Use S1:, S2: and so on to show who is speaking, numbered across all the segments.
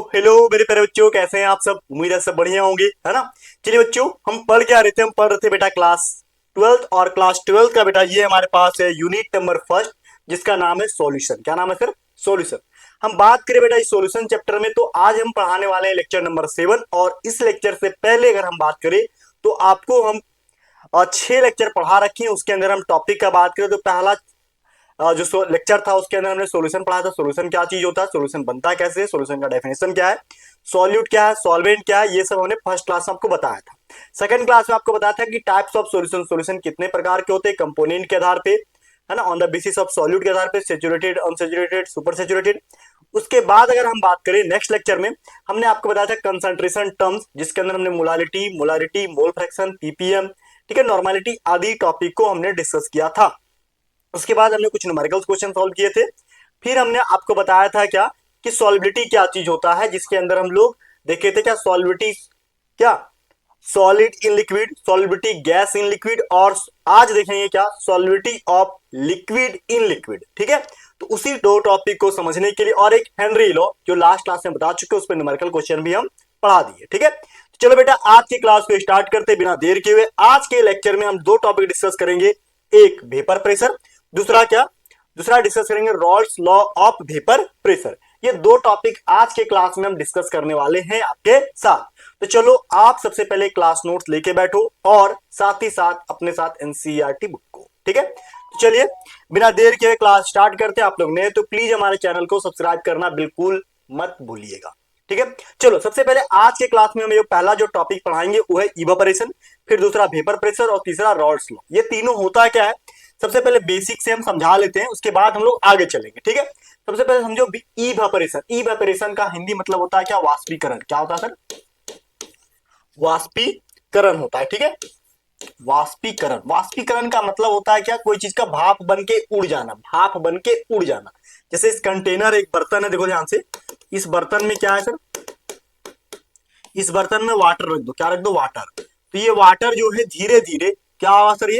S1: Hello मेरे प्यारे बच्चों, कैसे हैं आप सब। उम्मीद है सब बढ़िया होंगे, है ना। चलिए बच्चों, हम पढ़ क्या रहे थे। हम पढ़ रहे थे बेटा क्लास 12th, और क्लास 12th का बेटा ये हमारे पास है यूनिट नंबर फर्स्ट, जिसका नाम है सॉल्यूशन। क्या नाम है सर? सॉल्यूशन। हम बात करें बेटा इस सॉल्यूशन चैप्टर में, तो आज हम पढ़ाने वाले हैं लेक्चर नंबर 7। और इस लेक्चर से पहले अगर हम बात करें तो आपको हम 6 लेक्चर पढ़ा रखे हैं। उसके अंदर हम टॉपिक का बात करें तो पहला जो लेक्चर था उसके अंदर हमने सॉल्यूशन पढ़ा था। सॉल्यूशन क्या चीज होता है, सॉल्यूशन बनता कैसे है, सॉल्यूशन का डेफिनेशन क्या है, सॉल्यूट क्या है, सॉल्वेंट क्या है, ये सब हमने फर्स्ट क्लास में आपको बताया था। सेकंड क्लास में आपको बताया था कि टाइप्स ऑफ सॉल्यूशन, सॉल्यूशन कितने प्रकार के होते हैं कंपोनेंट के आधार पे, है ना, on the basis of solute के आधार पे, सेचुरेटेड, अनसेचुरेटेड, सुपर सेचुरेटेड। उसके बाद अगर हम बात करें नेक्स्ट लेक्चर में, हमने आपको बताया था कंसंट्रेशन टर्म्स, जिसके अंदर हमने molality, molarity, mole fraction, ppm, ठीक है, नॉर्मेलिटी आदि टॉपिक को हमने डिस्कस किया था। उसके बाद हमने कुछ न्यूमेरिकल क्वेश्चन सॉल्व किए थे। फिर हमने आपको बताया था क्या कि सॉल्विलिटी क्या चीज होता है, जिसके अंदर हम लोग देखे थे क्या सॉल्विलिटी, क्या solid in liquid, solubility gas in liquid, और आज देखेंगे क्या solubility of liquid in liquid. ठीक है, तो उसी दो टॉपिक को समझने के लिए, और एक हेनरी लॉ जो लास्ट क्लास में बता चुके, उस पर न्यूमेरिकल क्वेश्चन भी हम पढ़ा दिए। ठीक है, तो चलो बेटा आज की क्लास को स्टार्ट करते बिना देर किए हुए। आज के लेक्चर में हम दो टॉपिक डिस्कस करेंगे, एक वेपर प्रेशर, दूसरा क्या, दूसरा डिस्कस करेंगे Rawls law of vapour pressure. ये दो टॉपिक आज के क्लास में हम डिस्कस करने वाले हैं आपके साथ। तो चलो आप सबसे पहले क्लास नोट्स लेके बैठो, और साथ ही साथ अपने साथ एनसीईआरटी बुक को। ठीक है, तो चलिए बिना देर के क्लास स्टार्ट करते हैं। आप लोग नए तो प्लीज हमारे चैनल को सब्सक्राइब करना बिल्कुल मत भूलिएगा। ठीक है, चलो सबसे पहले आज के क्लास में हम ये पहला जो टॉपिक पढ़ाएंगे वो है इवापोरेशन, फिर दूसरा वेपर प्रेशर, और तीसरा रॉल्स लॉ। ये तीनों होता है क्या है, सबसे पहले बेसिक से हम समझा लेते हैं, उसके बाद हम लोग आगे चलेंगे। ठीक है, सबसे पहले समझो इवेपोरेशन। इवेपोरेशन का हिंदी मतलब होता है क्या, वाष्पीकरण। क्या होता है सर? वाष्पीकरण होता है। ठीक है, वाष्पीकरण, वाष्पीकरण का मतलब होता है क्या, कोई चीज का भाप बन के उड़ जाना, भाप बन के उड़ जाना। जैसे इस कंटेनर एक बर्तन है, देखो ध्यान से, इस बर्तन में क्या है सर, इस बर्तन में वाटर रख दो। क्या रख दो? वाटर। तो ये वाटर जो है धीरे धीरे क्या होगा सर,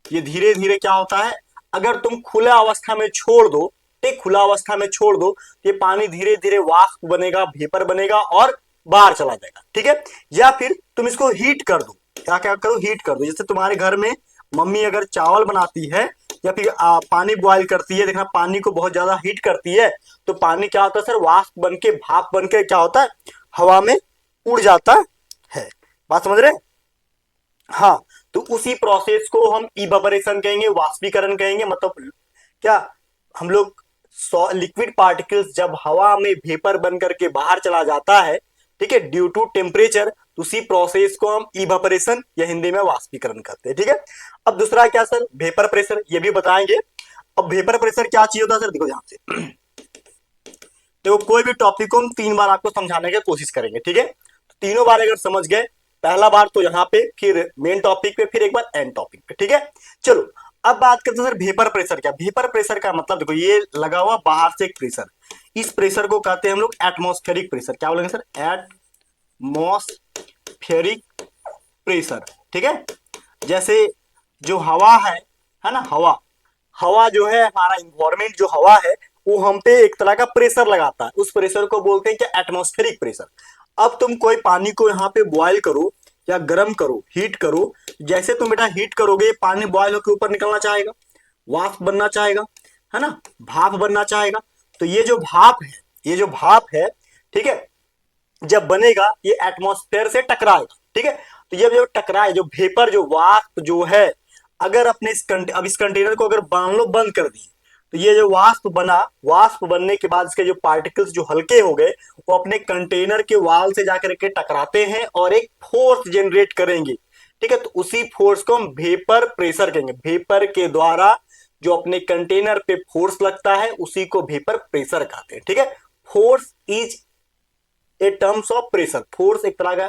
S1: ये धीरे धीरे क्या होता है, अगर तुम खुला अवस्था में छोड़ दो, ठीक, खुला अवस्था में छोड़ दो, ये पानी धीरे धीरे वाष्प बनेगा, वेपर बनेगा और बाहर चला जाएगा। ठीक है, या फिर तुम इसको हीट कर दो। क्या क्या करो? हीट कर दो। जैसे तुम्हारे घर में मम्मी अगर चावल बनाती है या फिर पानी बॉईल करती है, देखना पानी को बहुत ज्यादा हीट करती है, तो पानी क्या होता है सर, वाष्प बन के, भाप बन के क्या होता है, हवा में उड़ जाता है। बात समझ रहे हैं? हाँ, तो उसी प्रोसेस को हम इवेपोरेशन कहेंगे, वाष्पीकरण कहेंगे। मतलब क्या, हम लोग लिक्विड पार्टिकल्स जब हवा में वेपर बन करके बाहर चला जाता है, ठीक है, ड्यू टू टेम्परेचर, तो उसी प्रोसेस को हम इवेपोरेशन या हिंदी में वाष्पीकरण करते हैं। ठीक है, अब दूसरा क्या सर, वेपर प्रेशर, ये भी बताएंगे। अब वेपर प्रेशर क्या चीज होता है सर, देखो ध्यान से, देखो कोई भी टॉपिक को हम 3 बार आपको समझाने की कोशिश करेंगे। ठीक है, तो तीनों बार अगर समझ गए, पहला बार तो यहाँ पे, फिर मेन टॉपिक पे, फिर एक बार एंड टॉपिक पे। ठीक है, चलो अब बात करते हैं सर वेपर प्रेशर। क्या वेपर प्रेशर का मतलब, देखो ये लगा हुआ बाहर से एक प्रेशर, इस प्रेशर को कहते हैं हम लोग एटमॉस्फेरिक प्रेशर। क्या बोलेंगे सर? Atmospheric pressure. ठीक है, जैसे जो हवा है ना, हवा, हवा जो है, हमारा इन्वायरमेंट जो हवा है, वो हम पे एक तरह का प्रेशर लगाता है, उस प्रेशर को बोलते हैं क्या, एटमॉस्फेरिक प्रेशर। अब तुम कोई पानी को यहाँ पे बॉयल करो या गर्म करो, हीट करो, जैसे तुम बेटा हीट करोगे, पानी बॉयल होकर ऊपर निकलना चाहेगा, वाष्प बनना चाहेगा, है ना, भाप बनना चाहेगा। तो ये जो भाप है, ये जो भाप है, ठीक है, जब बनेगा ये एटमॉस्फेयर से टकराएगा। ठीक है, तो ये जो टकराए, जो वेपर, जो वाष्प जो है, अगर अपने अब इस कंटेनर को अगर मान लो बंद कर दिए, तो ये जो वाष्प बना, वाष्प बनने के बाद इसके जो पार्टिकल्स जो हल्के हो गए, वो अपने कंटेनर के वाल से जाकर के टकराते हैं और एक फोर्स जनरेट करेंगे। ठीक है, तो उसी फोर्स को हम वेपर प्रेशर कहेंगे। वेपर के द्वारा जो अपने कंटेनर पे फोर्स लगता है, उसी को वेपर प्रेशर कहते हैं। ठीक है, force is a terms of pressure. Force एक तरह का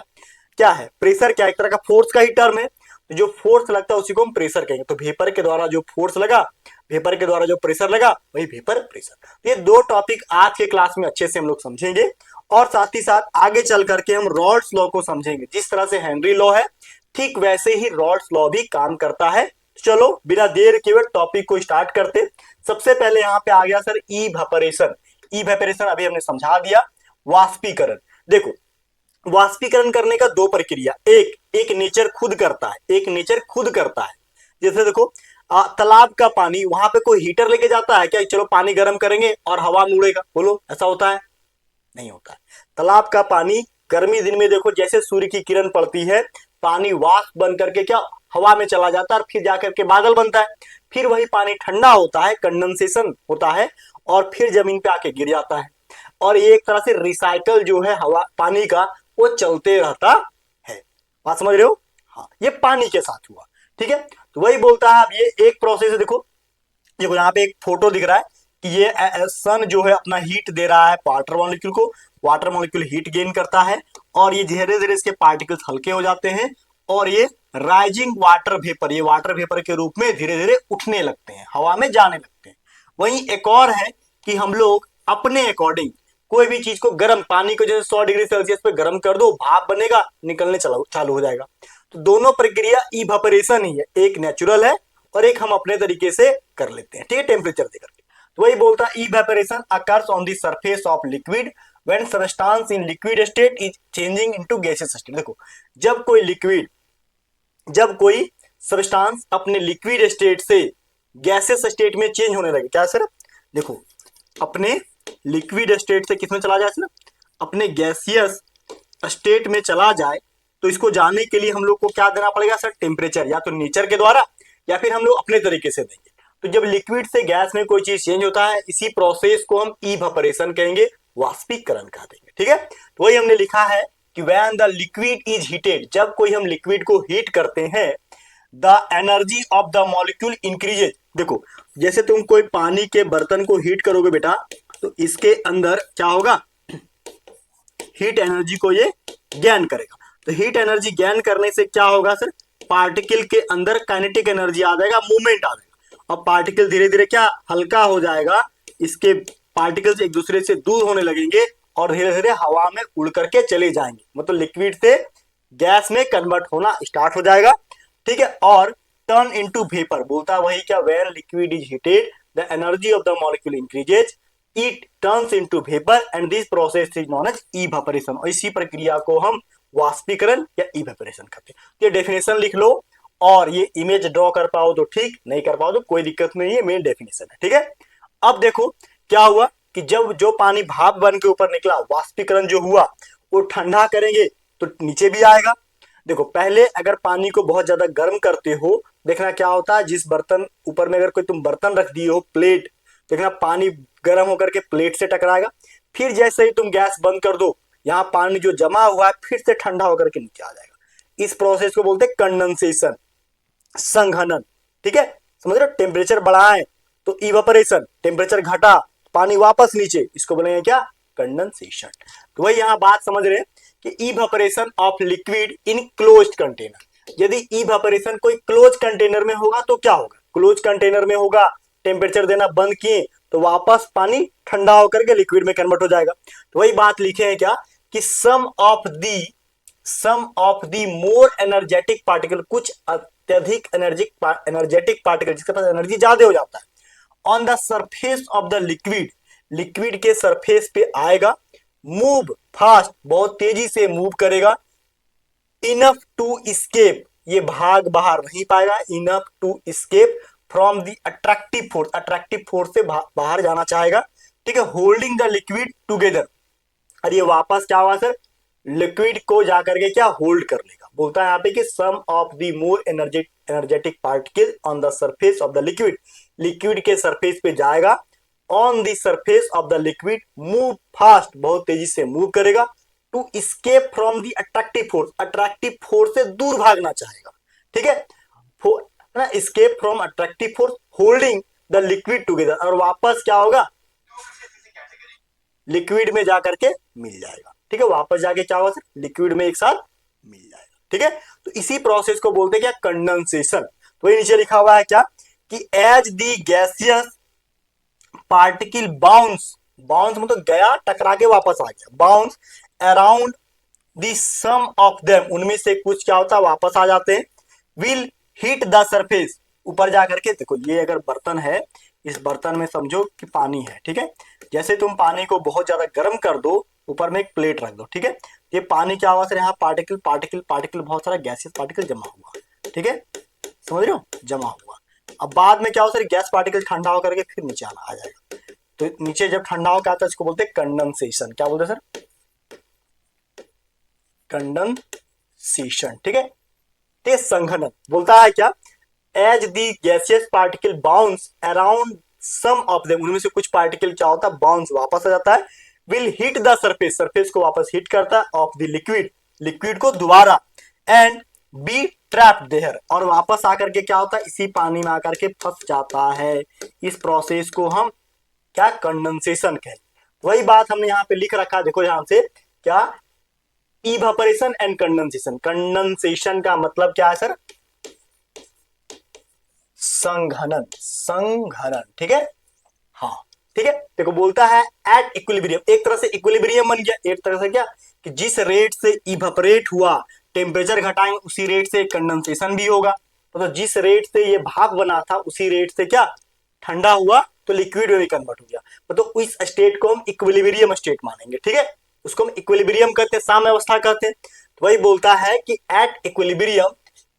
S1: क्या है, प्रेशर क्या, एक तरह का फोर्स का ही टर्म है। तो जो फोर्स लगता है उसी को हम प्रेशर कहेंगे। तो वेपर के द्वारा जो फोर्स लगा, वेपर के द्वारा जो प्रेशर लगा, वही वेपर प्रेशर। तो ये दो टॉपिक आज के क्लास में अच्छे से हम लोग समझेंगे, और साथ ही साथ आगे चल करके हम रॉल्स लॉ को समझेंगे। जिस तरह से हेनरी लॉ है, ठीक वैसे ही रॉल्स लॉ भी काम करता है। चलो बिना देर के टॉपिक को स्टार्ट करते। सबसे पहले यहाँ पे आ गया सर इवेपोरेशन। इवेपोरेशन अभी हमने समझा दिया, वाष्पीकरण। देखो, वाष्पीकरण करने का दो प्रक्रिया, एक नेचर खुद करता है, एक नेचर खुद करता है। जैसे देखो, तालाब का पानी, वहां पे कोई हीटर लेके जाता है क्या, चलो पानी गर्म करेंगे और हवा में उड़ेगा, बोलो ऐसा होता है? नहीं होता है। तालाब का पानी गर्मी दिन में देखो, जैसे सूर्य की किरण पड़ती है, पानी वाष्प बन करके क्या हवा में चला जाता है और फिर जाकर के बादल बनता है। फिर वही पानी ठंडा होता है, कंडेंसेशन होता है और फिर जमीन पे आके गिर जाता है। और ये एक तरह से रिसाइकल जो है हवा पानी का, वो चलते रहता है। बात समझ रहे हो? हाँ, ये पानी के साथ हुआ। ठीक है, तो वही बोलता है। अब ये एक प्रोसेस है। देखो, देखो यहाँ पे एक फोटो दिख रहा है कि ये सन जो है अपना हीट दे रहा है वाटर मॉलिक्यूल को, वाटर मॉलिक्यूल हीट गेन करता है और ये धीरे धीरे इसके पार्टिकल्स हल्के हो जाते हैं और ये राइजिंग वाटर वेपर, ये वाटर वेपर के रूप में धीरे धीरे उठने लगते हैं, हवा में जाने लगते हैं। वहीं एक और है कि हम लोग अपने अकॉर्डिंग कोई भी चीज को गर्म, पानी को जैसे 100 डिग्री सेल्सियस पे गर्म कर दो, भाप बनेगा, निकलने चालू हो जाएगा। तो दोनों प्रक्रिया इवेपोरेशन ही है, एक नेचुरल है और एक हम अपने तरीके से कर लेते हैं। ठीक है, टेम्परेचर देकर के। तो वही बोलता है evaporation occurs on the surface of liquid when substance in liquid state is changing into gaseous state. देखो, जब कोई सबस्टेंस अपने लिक्विड स्टेट से गैसियस स्टेट में चेंज होने लगे, क्या सर? देखो, अपने लिक्विड स्टेट से किसमें चला जाए सर? अपने गैसियस स्टेट में चला जाए, तो इसको जानने के लिए हम लोग को क्या देना पड़ेगा सर? टेम्परेचर, या तो नेचर के द्वारा या फिर हम लोग अपने तरीके से देंगे। तो जब लिक्विड से गैस में कोई चीज चेंज होता है, इसी प्रोसेस को हम इवेपोरेशन कहेंगे, वाष्पीकरण कह देंगे। ठीक है, तो वही हमने लिखा है कि when the liquid is heated, जब कोई हम लिक्विड को हीट करते हैं, the energy of the molecule increases. देखो, जैसे तुम कोई पानी के बर्तन को हीट करोगे बेटा, तो इसके अंदर क्या होगा? हीट एनर्जी को ये गेन करेगा। तो हीट एनर्जी गेन करने से क्या होगा सर? पार्टिकल के अंदर काइनेटिक एनर्जी आ जाएगा, मूवमेंट आ जाएगा और पार्टिकल धीरे धीरे क्या हल्का हो जाएगा, इसके पार्टिकल्स एक दूसरे से दूर होने लगेंगे और धीरे धीरे हवा में उड़ करके चले जाएंगे, मतलब लिक्विड से गैस में कन्वर्ट होना स्टार्ट हो जाएगा। ठीक है, और टर्न इनटू वेपर, बोलता है वही क्या, when liquid is heated the energy of the molecule increases, it turns into vapour and this process is known as evaporation. और इसी प्रक्रिया को हम वाष्पीकरण या इवेपोरेशन करते हैं। ये डेफिनेशन लिख लो और ये इमेज ड्रॉ कर पाओ तो ठीक, नहीं कर पाओ तो कोई दिक्कत नहीं है, मेन डेफिनेशन है। ठीक है, अब देखो क्या हुआ कि जब जो पानी भाप बन के ऊपर निकला, वाष्पीकरण जो हुआ, वो ठंडा करेंगे तो नीचे भी आएगा। देखो, पहले अगर पानी को बहुत ज्यादा गर्म करते हो, देखना क्या होता है, जिस बर्तन ऊपर में अगर कोई तुम बर्तन रख दिए हो, प्लेट, देखना पानी गर्म होकर के प्लेट से टकराएगा। फिर जैसे ही तुम गैस बंद कर दो, यहाँ पानी जो जमा हुआ है फिर से ठंडा होकर के नीचे आ जाएगा। इस प्रोसेस को बोलते हैं कंडेंसेशन, संघनन। ठीक है, समझ रहे हो? टेम्परेचर बढ़ाएं तो इवेपोरेशन, टेम्परेचर घटा पानी वापस नीचे, इसको बोलेंगे क्या? कंडेंसेशन। तो वही यहाँ बात समझ रहे हैं कि evaporation of liquid in closed container. यदि इवेपोरेशन कोई क्लोज कंटेनर में होगा तो क्या होगा? क्लोज कंटेनर में होगा, टेम्परेचर देना बंद किए तो वापस पानी ठंडा होकर के लिक्विड में कन्वर्ट हो जाएगा। तो वही बात लिखे हैं क्या कि some of the more energetic particle, कुछ अत्यधिक एनर्जेटिक पार्टिकल जिसके पास एनर्जी ज्यादा हो जाता है, on the surface of the liquid, liquid के सरफेस पे आएगा, मूव फास्ट, बहुत तेजी से मूव करेगा, इनफ टू स्केप, ये भाग बाहर नहीं पाएगा, enough to escape from the attractive force, attractive force से बाहर जाना चाहेगा। ठीक है, होल्डिंग द लिक्विड टुगेदर, और ये वापस क्या हुआ सर? लिक्विड को जाकर के क्या होल्ड कर लेगा। बोलता है यहाँ पे कि some of the more energetic particle on the surface of the liquid, liquid के सरफेस पे जाएगा, on the surface of the liquid move fast, बहुत तेजी से मूव करेगा, to escape from the attractive force, attractive force से दूर भागना चाहेगा। ठीक है, escape from attractive force, holding the liquid together, और वापस क्या होगा? लिक्विड में जाकर के मिल जाएगा। ठीक है, वापस जाके क्या होगा सर? लिक्विड में एक साथ मिल जाएगा। ठीक है, तो इसी प्रोसेस को बोलते हैं क्या? कंडेंसेशन। तो ये नीचे लिखा हुआ है क्या कि as the gaseous particle bounce, bounce मतलब गया, टकरा के वापस आ गया, bounce around the some of them, उनमें से कुछ क्या होता है? वापस आ जाते हैं, विल हिट द सरफेस, ऊपर जाकर के। देखो, ये अगर बर्तन है, इस बर्तन में समझो कि पानी है, ठीक है, जैसे तुम पानी को बहुत ज्यादा गर्म कर दो, ऊपर में एक प्लेट रख दो, ठीक है, ये पानी क्या हुआ सर, यहाँ पार्टिकल पार्टिकल पार्टिकल बहुत सारा गैसियस पार्टिकल जमा हुआ, ठीक है, समझ रहे हो, जमा हुआ। अब बाद में क्या हो सर, गैस पार्टिकल ठंडा होकर के फिर नीचे आ जाएगा, तो नीचे जब ठंडा होकर आता है इसको बोलते हैं कंडेंसेशन। क्या बोलते हैं सर, कंडेंसेशन, ठीक है। ते संघनन बोलता है क्या, as the gaseous particle bounce around some of them, उनमें से कुछ पार्टिकल क्या होता है, बाउंस वापस आ जाता है, will hit the surface, surface को वापस हिट करता है, ऑफ द लिक्विड, लिक्विड को दोबारा, एंड बी ट्रैप्ड देयर, और वापस आकर के क्या होता है, इसी पानी में आकर के फंस जाता है। इस प्रोसेस को हम क्या, कंडेंसेशन कहते हैं। वही बात हमने यहाँ पे लिख रखा है, देखो ध्यान से, क्या, इवेपोरेशन एंड कंडेंसेशन। कंडेंसेशन का मतलब क्या है सर, संघनन, संघनन, ठीक है, हाँ, ठीक है। देखो बोलता है एट इक्विलिब्रियम, एक तरह से इक्विलिब्रियम बन गया, एक तरह से क्या, कि जिस रेट से इवेपोरेट हुआ, टेम्परेचर घटाएंगे उसी रेट से कंडेंसेशन भी होगा, मतलब जिस रेट से ये भाप बना था उसी रेट से क्या, ठंडा हुआ तो लिक्विड में भी कन्वर्ट हो गया, मतलब इस स्टेट को हम इक्विलिब्रियम स्टेट मानेंगे, ठीक है, उसको हम इक्विलिब्रियम कहते हैं, साम्यावस्था कहते हैं। तो वही बोलता है कि एट इक्विलिब्रियम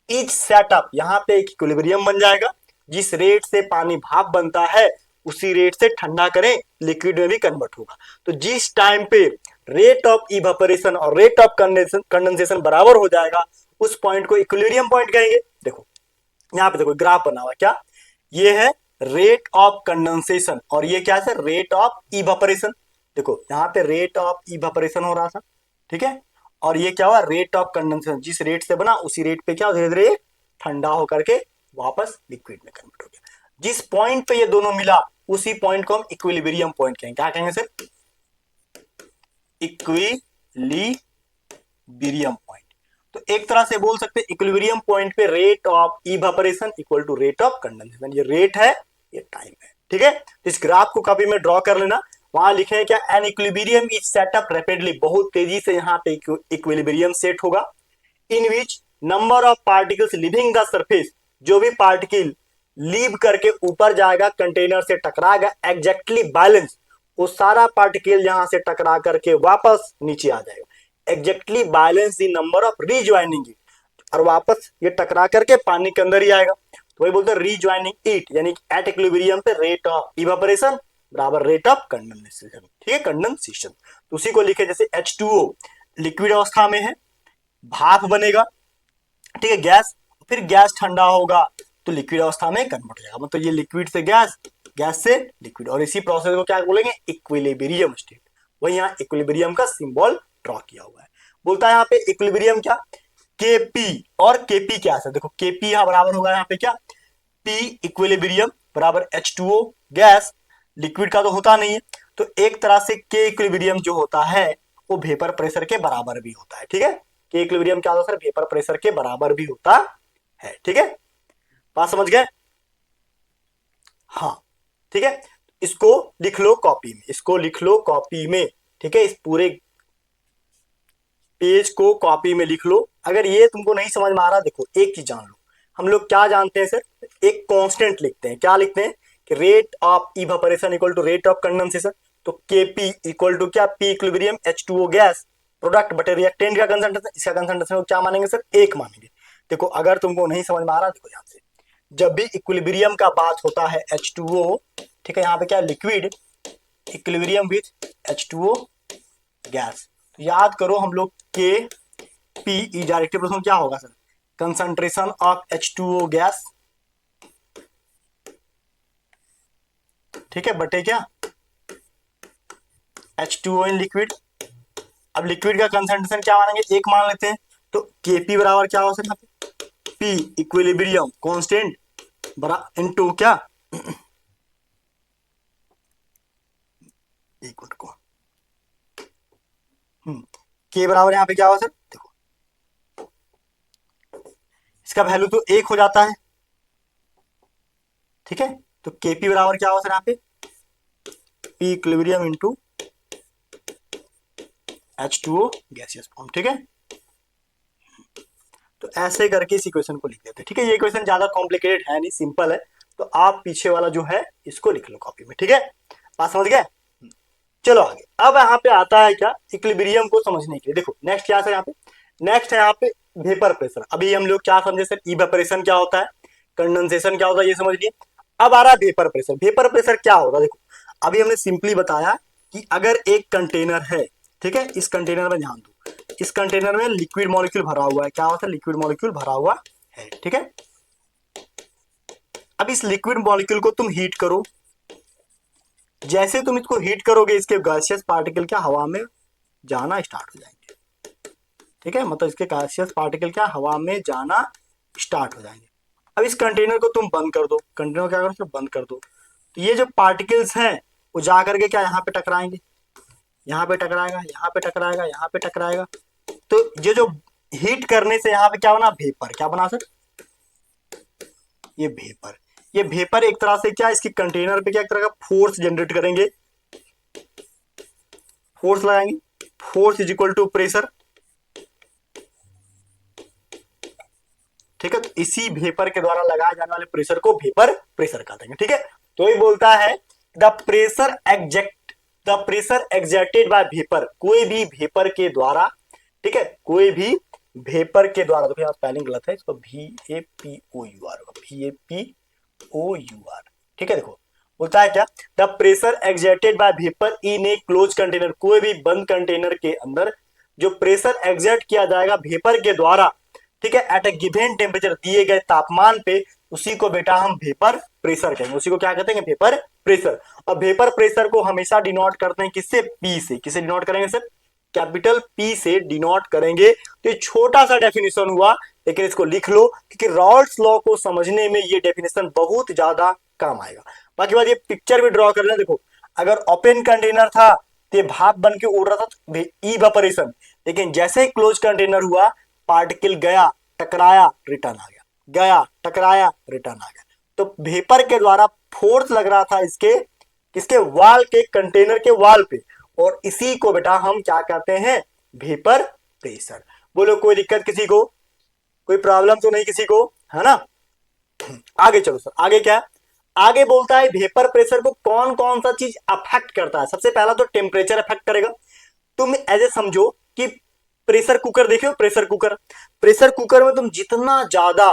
S1: इज सेटअप, यहाँ पे एक इक्विलिब्रियम बन जाएगा, जिस रेट से पानी भाप बनता है उसी रेट से ठंडा करें लिक्विड में भी कन्वर्ट होगा। तो जिस टाइम पे रेट ऑफ इवेपोरेशन और रेट ऑफ कंडेंसेशन बराबर हो जाएगा, उस पॉइंट को इक्विलिब्रियम पॉइंट कहेंगे। देखो यहाँ पे देखो ग्राफ बना हुआ, क्या, ये है रेट ऑफ कंडेंसेशन और ये क्या है, रेट ऑफ इवेपोरेशन। देखो यहाँ पे रेट ऑफ इवेपोरेशन हो रहा था, ठीक है, और ये क्या हुआ, रेट ऑफ कंडेंसेशन, जिस रेट से बना उसी रेट पे क्या धीरे धीरे ठंडा होकर के वापस लिक्विड में कन्वर्ट हो गया। जिस पॉइंट पे ये दोनों मिला उसी पॉइंट को हम इक्विलिब्रियम पॉइंट कहेंगे। क्या कहेंगे सर, इक्विलिब्रियम पॉइंट। तो एक तरह से बोल सकते हैं इक्विलिब्रियम पॉइंट पे rate of evaporation equal to rate of condensation, ये रेट है ये टाइम है, ठीक है। तो इस ग्राफ को कॉपी में ड्रॉ कर लेना, वहां लिखे क्या, an equilibrium is set up rapidly, बहुत तेजी से यहाँ पे इक्विलिब्रियम सेट होगा, in which number of particles leaving the surface, जो भी पार्टिकल लीव करके ऊपर जाएगा कंटेनर से टकराएगा, एग्जैक्टली बैलेंस, वो सारा पार्टिकल यहां से टकरा करके वापस नीचे आ जाएगा, exactly balance the number of rejoining it, और वापस ये टकरा करके पानी के अंदर ही आएगा, तो वही बोलते हैं रीज्वाइनिंग इट, यानी एट इक्विलिब्रियम पे रेट ऑफ इवेपोरेशन बराबर रेट ऑफ कंडेंसेशन, ठीक है, कंडेंसेशन। तो उसी को लिखे जैसे H2O लिक्विड अवस्था में है, भाप बनेगा, ठीक है, गैस, फिर गैस ठंडा होगा तो लिक्विड अवस्था में कन्वर्ट हो जाएगा, मतलब ये लिक्विड से गैस, गैस से लिक्विड, और इसी प्रोसेस को क्या बोलेंगे, इक्विलिब्रियम स्टेट। वही यहाँ इक्विलिब्रियम का सिंबल ड्रॉ किया हुआ है। बोलता है यहाँ पे इक्विलिब्रियम क्या, केपी, और केपी क्या है, देखो केपी यहाँ बराबर होगा यहाँ पे क्या, पी इक्विलिब्रियम बराबर H2O गैस, लिक्विड का तो होता नहीं है, तो एक तरह से के इक्विलिब्रियम जो होता है वो वेपर प्रेशर के बराबर भी होता है, ठीक है, के इक्विलिब्रियम क्या होता है सर, वेपर प्रेशर के बराबर भी होता है, ठीक है, बात समझ गए, हाँ, ठीक है, इसको लिख लो कॉपी में, इसको लिख लो कॉपी में, ठीक है, इस पूरे पेज को कॉपी में लिख लो। अगर ये तुमको नहीं समझ में आ रहा, देखो एक चीज जान लो, हम लोग क्या जानते हैं सर, एक कांस्टेंट लिखते हैं, क्या लिखते हैं कि rate of evaporation equal to rate of condensation, तो केपी इक्वल टू क्या, P equilibrium H2O gas product बटे रिएक्टेंट का कंसंट्रेशन, इसका कंसंट्रेशन क्या मानेंगे सर, एक मानेंगे। देखो अगर तुमको नहीं समझ में आ रहा, देखो ध्यान से, जब भी इक्विलिब्रियम का बात होता है H2O, ठीक है, यहाँ पे क्या liquid equilibrium with H2O gas, तो याद करो हम लोग के पी डायरेक्टिव प्रश्न क्या होगा sir, concentration of H2O gas, ठीक है, बटे क्या H2O इन लिक्विड। अब लिक्विड का कंसंट्रेशन क्या मानेंगे, एक मान लेते हैं, तो Kp बराबर क्या हो सकता है, P इक्विलिब्रियम कांस्टेंट बराबर इनटू क्या, एक मिनट को, K बराबर यहाँ पे क्या होगा सर, देखो इसका वैल्यू तो एक हो जाता है, ठीक है, तो Kp बराबर क्या होगा सर यहाँ पे, P equilibrium into H2O gaseous form, ठीक है, तो ऐसे करके इस इक्वेशन को लिख देते हैं, ठीक है, ये इक्वेशन ज्यादा कॉम्प्लिकेटेड है नहीं, सिंपल है, तो आप पीछे वाला जो है इसको लिख लो कॉपी में, ठीक है, बात समझ गए। चलो आगे। अब यहाँ पे आता है क्या, इक्विलिब्रियम को समझने के लिए। देखो नेक्स्ट क्या है यहाँ पे, नेक्स्ट है यहाँ पे वेपर प्रेशर। अभी हम लोग क्या समझे सर, इवेपोरेशन क्या होता है, कंडेंसेशन क्या होता है, ये समझ लिए। अब आ रहा है वेपर प्रेशर। वेपर प्रेशर क्या होता है, देखो अभी हमने सिंपली बताया कि अगर एक कंटेनर है, ठीक है, इस कंटेनर में ध्यान दो, इस कंटेनर में लिक्विड मॉलिक्यूल भरा हुआ है, क्या होता है, लिक्विड मॉलिक्यूल भरा हुआ है, ठीक है। अब इस लिक्विड मॉलिक्यूल को तुम हीट करो, जैसे तुम इसको हीट करोगे इसके गैसियस पार्टिकल क्या हवा में जाना स्टार्ट हो जाएंगे, ठीक है, मतलब इसके गैसियस पार्टिकल क्या हवा में जाना स्टार्ट हो जाएंगे। अब इस कंटेनर को तुम बंद कर दो, कंटेनर को क्या करो, बंद कर दो, तो ये जो पार्टिकल्स हैं वो जा करके क्या यहाँ पे टकराएंगे, यहाँ पे टकराएगा, यहाँ पे टकराएगा, यहाँ पे टकराएगा। तो ये जो हीट करने से यहाँ पे क्या बना, वेपर, क्या बना सर, ये वेपर। ये वेपर एक तरह से क्या इसकी कंटेनर पे क्या एक तरह का फोर्स जनरेट करेंगे, फोर्स लगाएंगे, force is equal to pressure, ठीक है। तो इसी वेपर के द्वारा लगाए जाने वाले प्रेशर को वेपर प्रेशर कहते हैं, ठीक है। तो ये बोलता है the pressure exact, the pressure exerted by vapour, कोई भी वेपर के द्वारा, ठीक है, कोई भी वेपर के द्वारा, देखो यहाँ स्पेलिंग गलत है, इसको VAPOUR, VAPOUR, ठीक है। देखो बोलता है क्या, the pressure exerted by vapour in A close container, कोई भी बंद कंटेनर के अंदर जो प्रेशर एग्जर्ट किया जाएगा वेपर के द्वारा, ठीक है, एट ए गिवन टेम्परेचर, दिए गए तापमान पे, उसी को बेटा हम वेपर प्रेशर कहेंगे, उसी को क्या कहते हैं, वेपर प्रेशर। और वेपर प्रेशर को हमेशा डिनोट करते हैं किससे, पी से, किसे डिनोट करेंगे सर, कैपिटल पी से डिनोट करेंगे। तो ये छोटा सा डेफिनेशन हुआ, लेकिन इसको लिख लो क्योंकि रॉल्स लॉ को समझने में ये डेफिनेशन बहुत ज्यादा काम आएगा। बाकी बात ये पिक्चर भी ड्रॉ कर लेना, देखो अगर ओपन कंटेनर था तो भाप बन के उड़ रहा था, तो इवेपोरेशन, लेकिन जैसे ही क्लोज कंटेनर हुआ, पार्टिकल गया, टकराया, रिटर्न आ गया, गया, टकराया, रिटर्न आ गया। तो वेपर के द्वारा फोर्स लग रहा था इसके, किसके, वाल के, कंटेनर के वाल पे, और इसी को बेटा हम क्या कहते हैं, वेपर प्रेशर। बोलो कोई दिक्कत किसी को, कोई प्रॉब्लम तो नहीं किसी को, है ना। आगे चलो सर, आगे क्या, आगे बोलता है वेपर प्रेशर को कौन कौन सा चीज अफेक्ट करता है। सबसे पहला तो टेम्परेचर अफेक्ट करेगा। तुम ऐसे समझो कि प्रेशर कुकर देखो, प्रेशर कुकर, प्रेशर कुकर में तुम जितना ज्यादा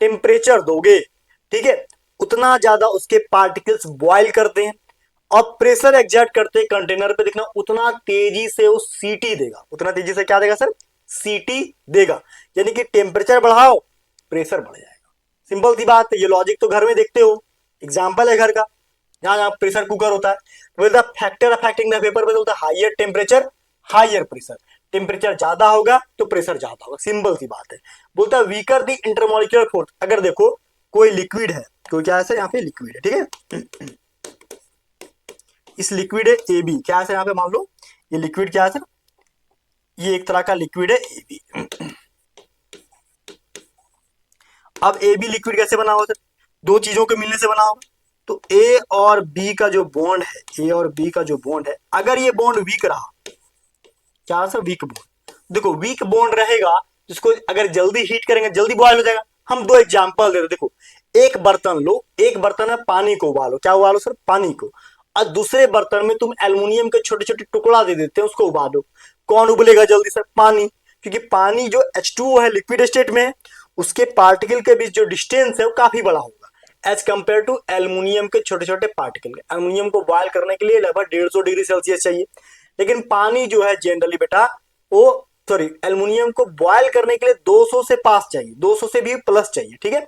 S1: टेम्परेचर दोगे, ठीक है, उतना ज्यादा उसके पार्टिकल्स बॉयल करते हैं, और प्रेशर एग्जर्ट करते हैं कंटेनर पे, देखना उतना तेजी से वो सीटी देगा, उतना तेजी से क्या देगा सर, सीटी देगा। यानी कि टेम्परेचर बढ़ाओ, प्रेशर बढ़ जाएगा, सिंपल सी बात है। ये लॉजिक तो घर में देखते हो, एग्जाम्पल है घर का, जहां जहां प्रेशर कुकर होता है। तो फैक्टर अफेक्टिंग द वेपर पे बोलता है higher temperature, higher pressure, temperature ज्यादा होगा तो प्रेशर ज्यादा होगा, सिंपल सी बात है। बोलता है वीकर द इंटरमोलिकुलर फोर्स, अगर देखो कोई लिक्विड है, कोई क्या है सर, यहाँ पे लिक्विड है, ठीक है, इस लिक्विड है ए बी, क्या है सर यहाँ पे, मान लो ये लिक्विड क्या है सर, ये एक तरह का लिक्विड है ए बी। अब ए बी लिक्विड कैसे बना होगा सर, दो चीजों के मिलने से बना होगा। तो ए और बी का जो बॉन्ड है, ए और बी का जो बॉन्ड है, अगर ये बॉन्ड वीक रहा, क्या सर, वीक बॉन्ड, देखो वीक बॉन्ड रहेगा, जिसको अगर जल्दी हीट करेंगे जल्दी बॉयल हो जाएगा। हम दो एग्जांपल दे रहे, देखो एक बर्तन लो, एक बर्तन में पानी को उबालो, क्या उबालो सर, पानी को, और दूसरे बर्तन में तुम एल्युमिनियम के छोटे छोटे टुकड़ा दे देते हैं, उसको उबालो, कौन उबलेगा जल्दी सर, पानी, क्योंकि पानी जो H2O है लिक्विड स्टेट में, उसके पार्टिकल के बीच जो डिस्टेंस है वो काफी बड़ा होगा एज कंपेयर टू एल्युमिनियम के छोटे छोटे पार्टिकल। एल्युमिनियम को बॉयल करने के लिए लगभग 150 डिग्री सेल्सियस चाहिए, लेकिन पानी जो है जनरली बेटा वो, सॉरी, एल्युमिनियम को बॉयल करने के लिए 200 से पास चाहिए, 200 से भी प्लस चाहिए, ठीक है।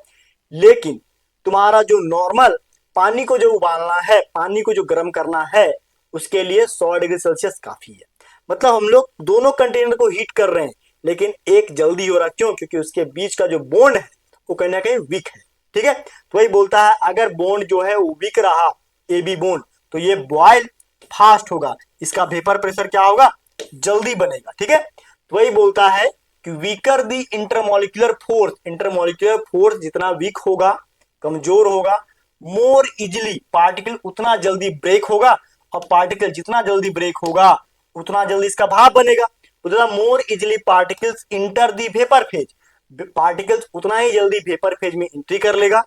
S1: लेकिन तुम्हारा जो नॉर्मल पानी को जो उबालना है, पानी को जो गर्म करना है, उसके लिए 100 डिग्री सेल्सियस काफी है। मतलब हम लोग दोनों कंटेनर को हीट कर रहे हैं, लेकिन एक जल्दी हो रहा, क्यों, क्योंकि उसके बीच का जो बॉन्ड है वो कहीं ना कहीं वीक है, ठीक है। तो वही बोलता है अगर बॉन्ड जो है वो वीक रहा, ए बी बॉन्ड, तो ये बॉयल फास्ट होगा, इसका वेपर प्रेशर क्या होगा, जल्दी बनेगा, ठीक है। तो वही बोलता है कि वीकर दी इंटरमोलिकुलर फोर्स, इंटरमोलिकुलर फोर्स जितना वीक होगा, कमजोर होगा, मोर इजिली पार्टिकल उतना जल्दी ब्रेक होगा, और पार्टिकल जितना जल्दी ब्रेक होगा उतना जल्दी इसका भाप बनेगा। उतना more easily particles enter the vapour phase, particles उतना ही जल्दी वेपर फेज में एंट्री कर लेगा,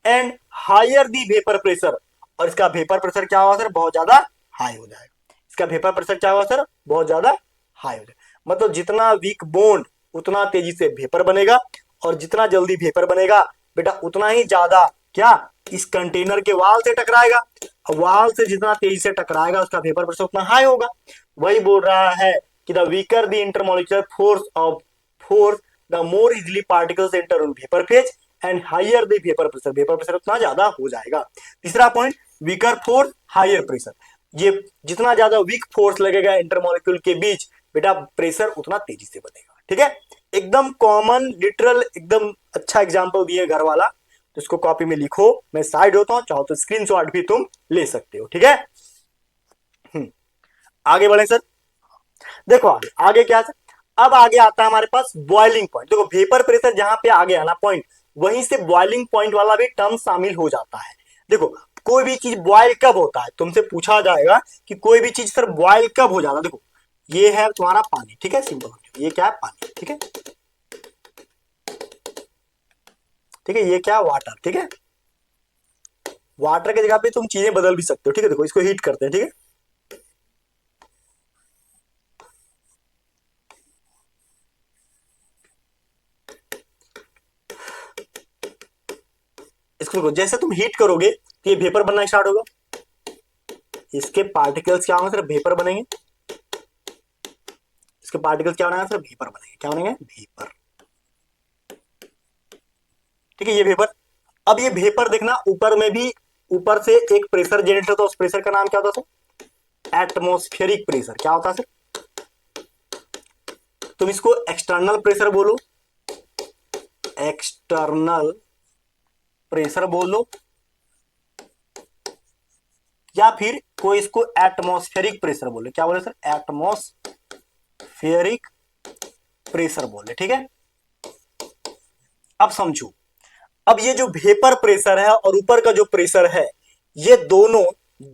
S1: and higher the vapour pressure, और इसका वेपर प्रेशर क्या होगा सर, बहुत ज्यादा हाई हो जाएगा। इसका वेपर प्रेशर क्या होगा सर, बहुत ज्यादा हाई हो जाएगा। मतलब जितना वीक बॉन्ड उतना तेजी से वेपर बनेगा, और जितना जल्दी वेपर बनेगा बेटा उतना ही ज्यादा क्या इस कंटेनर के वाल से टकराएगा, वाल से जितना तेजी से टकराएगा उसका वेपर प्रेशर उतना हाई होगा। वही बोल रहा है कि the weaker the intermolecular force the more easily particles enter on vapour phase and higher the vapour pressure उतना ज्यादा हो जाएगा। तीसरा point, weaker force higher pressure, ये जितना ज्यादा वीक फोर्स लगेगा इंटरमोलिक्यूल के बीच बेटा प्रेशर उतना तेजी से बनेगा। ठीक है, एकदम कॉमन लिटरल एकदम अच्छा एग्जांपल दिए घर वाला, तो इसको कॉपी में लिखो, मैं साइड होता हूं, चाहो तो स्क्रीनशॉट भी तुम ले सकते हो। ठीक है, आगे बढ़े सर। देखो आगे आगे क्या है, अब आगे आता है हमारे पास बॉइलिंग पॉइंट। देखो वेपर प्रेशर जहां पे आगे आना पॉइंट, वहीं से बॉइलिंग पॉइंट वाला भी टर्म शामिल हो जाता है। देखो कोई भी चीज बॉयल कब होता है, तुमसे पूछा जाएगा कि कोई भी चीज सर बॉयल कब हो जाता है। देखो ये है तुम्हारा पानी, ठीक है, सिंपल, ये क्या है पानी, ठीक है, ठीक है, ये क्या है वाटर, ठीक है, वाटर की जगह पे तुम चीजें बदल भी सकते हो। ठीक है, देखो इसको हीट करते हैं, ठीक है, इसको देखो जैसे तुम हीट करोगे तो ये वेपर बनना स्टार्ट होगा, इसके पार्टिकल्स क्या होंगे सर, वेपर बनेंगे, इसके पार्टिकल्स क्या बनेंगे सर, वेपर बनेंगे, क्या बनेंगे, वेपर। ठीक है, ये वेपर। अब ये वेपर देखना ऊपर में भी, ऊपर से एक प्रेशर जनरेट होता है, उस प्रेशर का नाम क्या होता है सर, एटमॉस्फेरिक प्रेशर। क्या होता है सर, तुम इसको एक्सटर्नल प्रेशर बोलो, एक्सटर्नल प्रेशर बोलो, या फिर कोई इसको एटमॉस्फेरिक प्रेशर बोले। क्या बोले सर, एटमॉस्फेरिक प्रेशर बोले। ठीक है, अब समझो, अब ये जो वेपर प्रेशर है और ऊपर का जो प्रेशर है, ये दोनों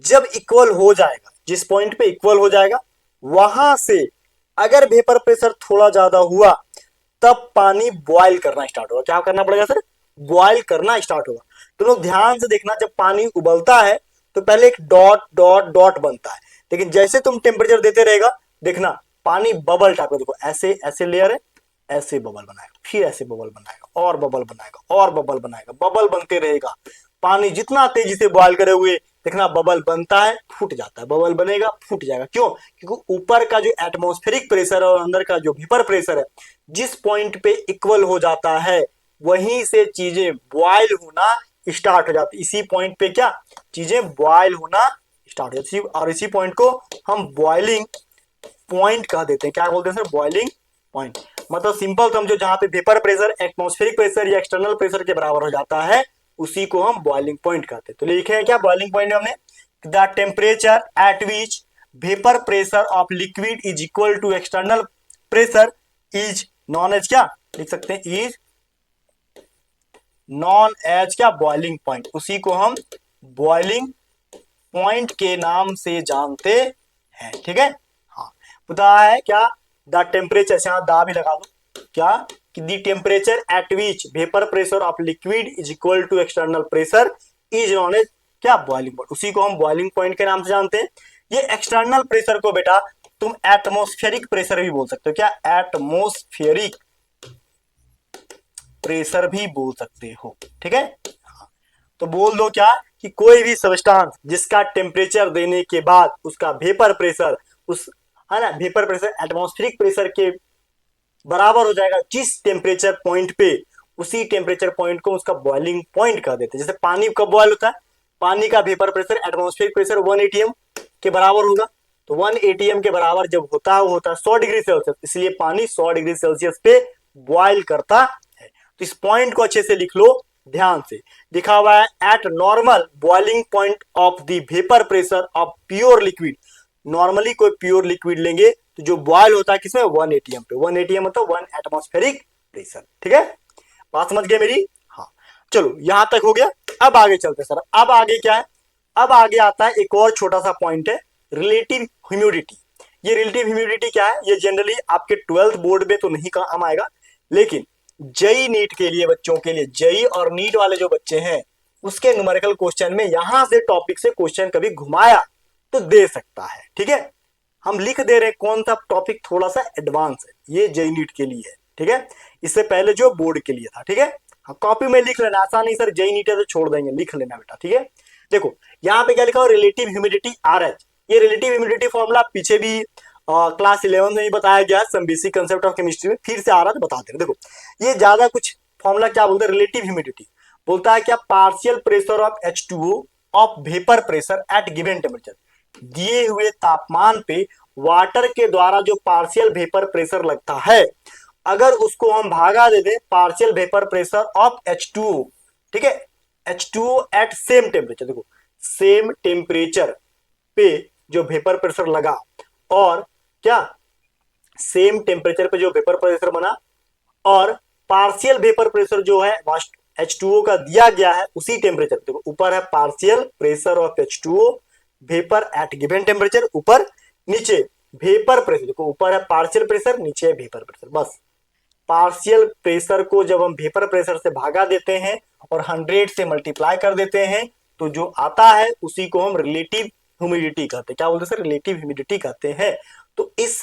S1: जब इक्वल हो जाएगा, जिस पॉइंट पे इक्वल हो जाएगा, वहां से अगर वेपर प्रेशर थोड़ा ज्यादा हुआ तब पानी बॉयल करना स्टार्ट होगा। क्या करना पड़ेगा सर, बॉयल करना स्टार्ट होगा। तुम लोग ध्यान से देखना, जब पानी उबलता है तो पहले एक डॉट डॉट डॉट बनता है, लेकिन जैसे तुम टेम्परेचर देते रहेगा देखना पानी बबल टाइप का, देखो ऐसे ऐसे लेयर है, ऐसे बबल बनाएगा, फिर ऐसे बबल बनाएगा, और बबल बनाएगा, और बबल बनाएगा, बबल बनते रहेगा। पानी जितना तेजी से बॉयल करे हुए देखना बबल बनता है, फूट जाता है, बबल बनेगा, फूट जाएगा। क्यों, क्योंकि ऊपर का जो एटमॉस्फेरिक प्रेशर और अंदर का जो वेपर प्रेशर है, जिस पॉइंट पे इक्वल हो जाता है वहीं से चीजें बॉयल होना स्टार्ट हो जाती है। इसी पॉइंट पे क्या चीजें बॉयल होना स्टार्ट हो जाती है, और इसी पॉइंट को हम बॉइलिंग पॉइंट कह देते हैं। क्या बोलते हैं सर, बॉइलिंग पॉइंट। मतलब सिंपल समझो, जहां पे वेपर प्रेशर एटमॉस्फेरिक प्रेशर या एक्सटर्नल प्रेशर के बराबर हो जाता है उसी को हम बॉइलिंग पॉइंट कहते हैं। तो लिखे हैं क्या बॉइलिंग पॉइंट हमने, the temperature at which vapour pressure of liquid is equal to external pressure is known as, क्या लिख सकते हैं, इज नॉन एज क्या, बॉइलिंग पॉइंट। उसी को हम बॉइलिंग पॉइंट के नाम से जानते हैं। ठीक है, हाँ, पता है क्या, द टेम्परेचर से यहां दा भी लगा दो, क्या कि the temperature at which vapour pressure of liquid is equal to external pressure is known as क्या, बॉइलिंग पॉइंट। उसी को हम बॉइलिंग पॉइंट के नाम से जानते हैं। ये एक्सटर्नल प्रेशर को बेटा तुम एटमॉस्फेरिक प्रेशर भी बोल सकते हो। क्या, एटमॉस्फेरिक प्रेशर भी बोल सकते हो। ठीक है, तो बोल दो क्या कि कोई भी सब्सटेंस जिसका टेम्परेचर देने के बाद उसका वेपर प्रेशर, उस है ना, वेपर प्रेशर एटमॉस्फेरिक प्रेशर के बराबर हो जाएगा जिस टेम्परेचर पॉइंट पे, उसी टेम्परेचर पॉइंट को उसका बॉइलिंग पॉइंट कह देते हैं। जैसे पानी कब बॉयल होता है, पानी का vapour pressure atmospheric pressure 1 ATM के बराबर होगा, तो 1 एटीएम के बराबर जब होता है वो होता है 100 डिग्री सेल्सियस, इसलिए पानी 100 डिग्री सेल्सियस पे बॉयल करता है। तो इस पॉइंट को अच्छे से लिख लो, ध्यान से लिखा हुआ है, eight normal boiling point of the vapour pressure of pure liquid. Normally कोई प्योर लिक्विड लेंगे तो जो बॉयल होता है किसमें, 1 एटीएम पे। 1 एटीएम मतलब 1 एटमॉस्फेरिक प्रेशर। ठीक है, बात समझ गए मेरी, हाँ, चलो यहां तक हो गया। अब आगे चलते सर, अब आगे क्या है, अब आगे आता है एक और छोटा सा पॉइंट है, रिलेटिव ह्यूमिडिटी। ये रिलेटिव ह्यूमिडिटी क्या है, ये जनरली आपके 12th बोर्ड में तो नहीं काम आएगा, लेकिन जेई नीट के लिए, बच्चों के लिए, जेई और नीट वाले जो बच्चे हैं उसके न्यूमेरिकल क्वेश्चन में यहां से टॉपिक से क्वेश्चन कभी घुमाया तो दे सकता है। ठीक है, हम लिख दे रहे हैं, कौन सा टॉपिक थोड़ा सा एडवांस है, ये जेईई नीट के लिए है। ठीक है, इससे पहले जो बोर्ड के लिए था। ठीक है, हाँ, कॉपी में लिख लेना, आसान नहीं सर जेईई नीट है तो छोड़ देंगे, लिख लेना बेटा। ठीक है, देखो यहाँ पे क्या लिखा हो, रिलेटिव ह्यूमिडिटी RH। ये रिलेटिव ह्यूमिडिटी फॉर्मूला पीछे भी क्लास 11 में ही बताया गया, some basic concept of chemistry में, फिर से आ रहा है तो बताते हैं। देखो ये ज्यादा कुछ फॉर्मूला क्या बोलते हैं, रिलेटिव ह्यूमिडिटी बोलता है क्या, partial pressure of H2O of vapour pressure at given temperature. दिए हुए तापमान पे वाटर के द्वारा जो पार्शियल वेपर प्रेशर लगता है, अगर उसको हम भागा दे दें partial vapour pressure of H2O, ठीक है, H2O एट सेम टेम्परेचर। देखो सेम टेम्परेचर पे जो वेपर प्रेशर लगा और क्या सेम टेम्परेचर पे जो वेपर प्रेशर बना और पार्शियल वेपर प्रेशर जो है H2O का दिया गया है उसी टेम्परेचर। देखो ऊपर है partial pressure of H2O vapour eight given temperature, ऊपर नीचे वेपर प्रेशर। देखो ऊपर है पार्शियल प्रेशर, नीचे है वेपर प्रेशर। बस पार्शियल प्रेशर को जब हम वेपर प्रेशर से भागा देते हैं और 100 से मल्टीप्लाई कर देते हैं तो जो आता है उसी को हम रिलेटिव ह्यूमिडिटी कहते हैं। क्या बोलते हैं सर, रिलेटिव ह्यूमिडिटी कहते हैं। तो इस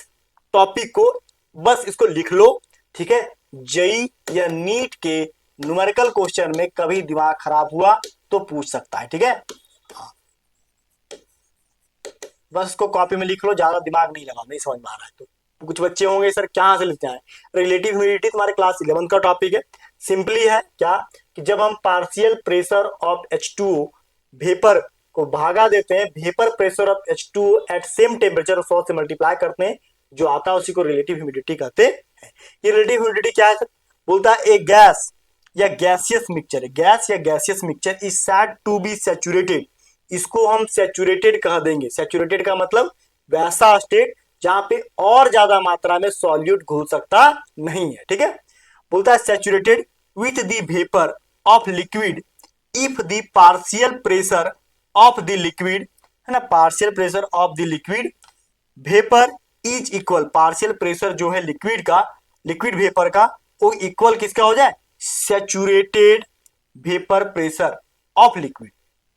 S1: टॉपिक को बस इसको लिख लो। ठीक है, जेईई या नीट के न्यूमेरिकल क्वेश्चन में कभी दिमाग खराब हुआ तो पूछ सकता है। ठीक है, बस इसको कॉपी में लिख लो, ज्यादा दिमाग नहीं लगा, नहीं समझ में आ रहा है तो। कुछ बच्चे होंगे सर कहां से लिखते हैं, रिलेटिव ह्यूमिडिटी तुम्हारे क्लास 11 का टॉपिक है। सिंपली है क्या कि जब हम partial pressure of H2O vapour को भागा देते हैं vapour pressure of H2O at same temperature 100 से मल्टीप्लाई करते हैं, जो आता है उसी को रिलेटिव ह्यूमिडिटी कहते हैं। ये रिलेटिव ह्यूमिडिटी क्या है सर, बोलता है एक गैस या गैसियस मिक्सचर, गैस या gaseous mixture is said to be saturated, इसको हम सैचुरेटेड कह देंगे। सैचुरेटेड का मतलब वैसा स्टेट जहां पे और ज्यादा मात्रा में सॉल्यूट घुल सकता नहीं है। ठीक है, बोलता है saturated with the vapour of liquid if the partial pressure of the liquid, है ना, partial pressure of the liquid vapour is equal, partial pressure जो है लिक्विड का, लिक्विड वेपर का, वो इक्वल किसका हो जाए, saturated vapour pressure of liquid,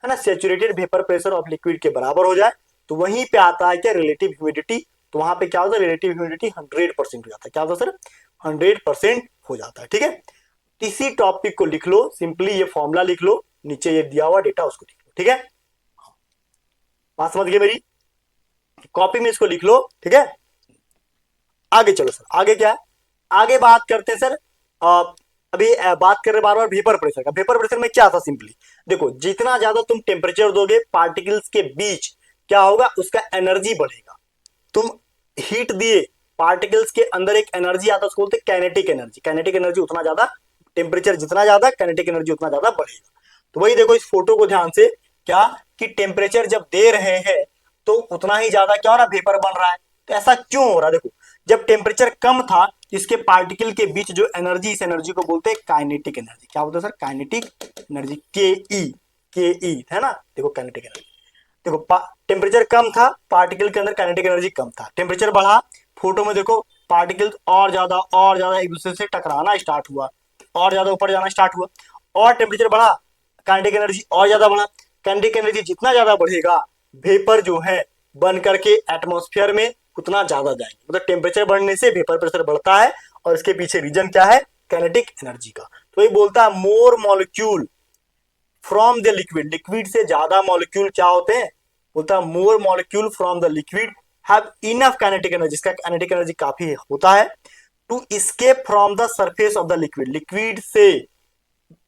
S1: है ना, saturated vapour pressure of liquid के बराबर हो जाए तो वहीं पे आता है क्या, रिलेटिव ह्यूमिडिटी। तो वहां पे क्या होता है, रिलेटिव ह्यूमिडिटी 100% हो जाता है। क्या होता है सर, 100% हो जाता है। ठीक है, इसी टॉपिक को लिख लो, सिंपली ये फॉर्मूला लिख लो, नीचे ये दिया हुआ डेटा उसको लिख लो। ठीक है, बात समझ गए मेरी, कॉपी में इसको लिख लो। ठीक है, आगे चलो सर, आगे क्या है, आगे बात करते हैं सर। अभी बात कर रहे बार बार वेपर प्रेशर का। वेपर प्रेशर में क्या था, सिंपली देखो जितना ज्यादा तुम टेम्परेचर दोगे पार्टिकल्स के बीच क्या होगा, उसका एनर्जी बढ़ेगा। तुम हीट दिए, पार्टिकल्स के अंदर एक एनर्जी आता है उसको बोलते हैं काइनेटिक एनर्जी। काइनेटिक एनर्जी उतना ज्यादा, टेम्परेचर जितना ज्यादा काइनेटिक एनर्जी उतना ज्यादा बढ़ेगा। तो वही देखो इस फोटो को ध्यान से, क्या कि टेम्परेचर जब दे रहे हैं तो उतना ही ज्यादा क्या हो रहा है, वेपर बन रहा है। तो ऐसा क्यों हो रहा है, देखो जब टेम्परेचर कम था इसके पार्टिकल के बीच जो एनर्जी, इस एनर्जी को बोलते हैं काइनेटिक एनर्जी। क्या बोलते हैं सर, काइनेटिक एनर्जी, के ई, है ना। देखो काइनेटिक एनर्जी, देखो टेम्परेचर कम था, पार्टिकल के अंदर काइनेटिक एनर्जी कम था, टेम्परेचर बढ़ा, फोटो में देखो पार्टिकल्स और ज्यादा एक दूसरे से टकराना स्टार्ट हुआ, और ज्यादा ऊपर जाना स्टार्ट हुआ, और टेम्परेचर बढ़ा, काइनेटिक एनर्जी और ज्यादा बढ़ा। काइनेटिक एनर्जी जितना ज्यादा बढ़ेगा वेपर जो है बन करके एटमॉस्फेयर में उतना ज्यादा जाएंगे। मतलब टेम्परेचर बढ़ने से वेपर प्रेशर बढ़ता है और इसके पीछे रीजन क्या है, काइनेटिक एनर्जी का। तो ये बोलता है more molecule from the liquid, liquid से ज्यादा मॉलिक्यूल क्या होते हैं, बोलता है more molecule from the liquid have enough kinetic energy, इसका काइनेटिक एनर्जी काफी होता है to escape from the surface of the liquid, liquid से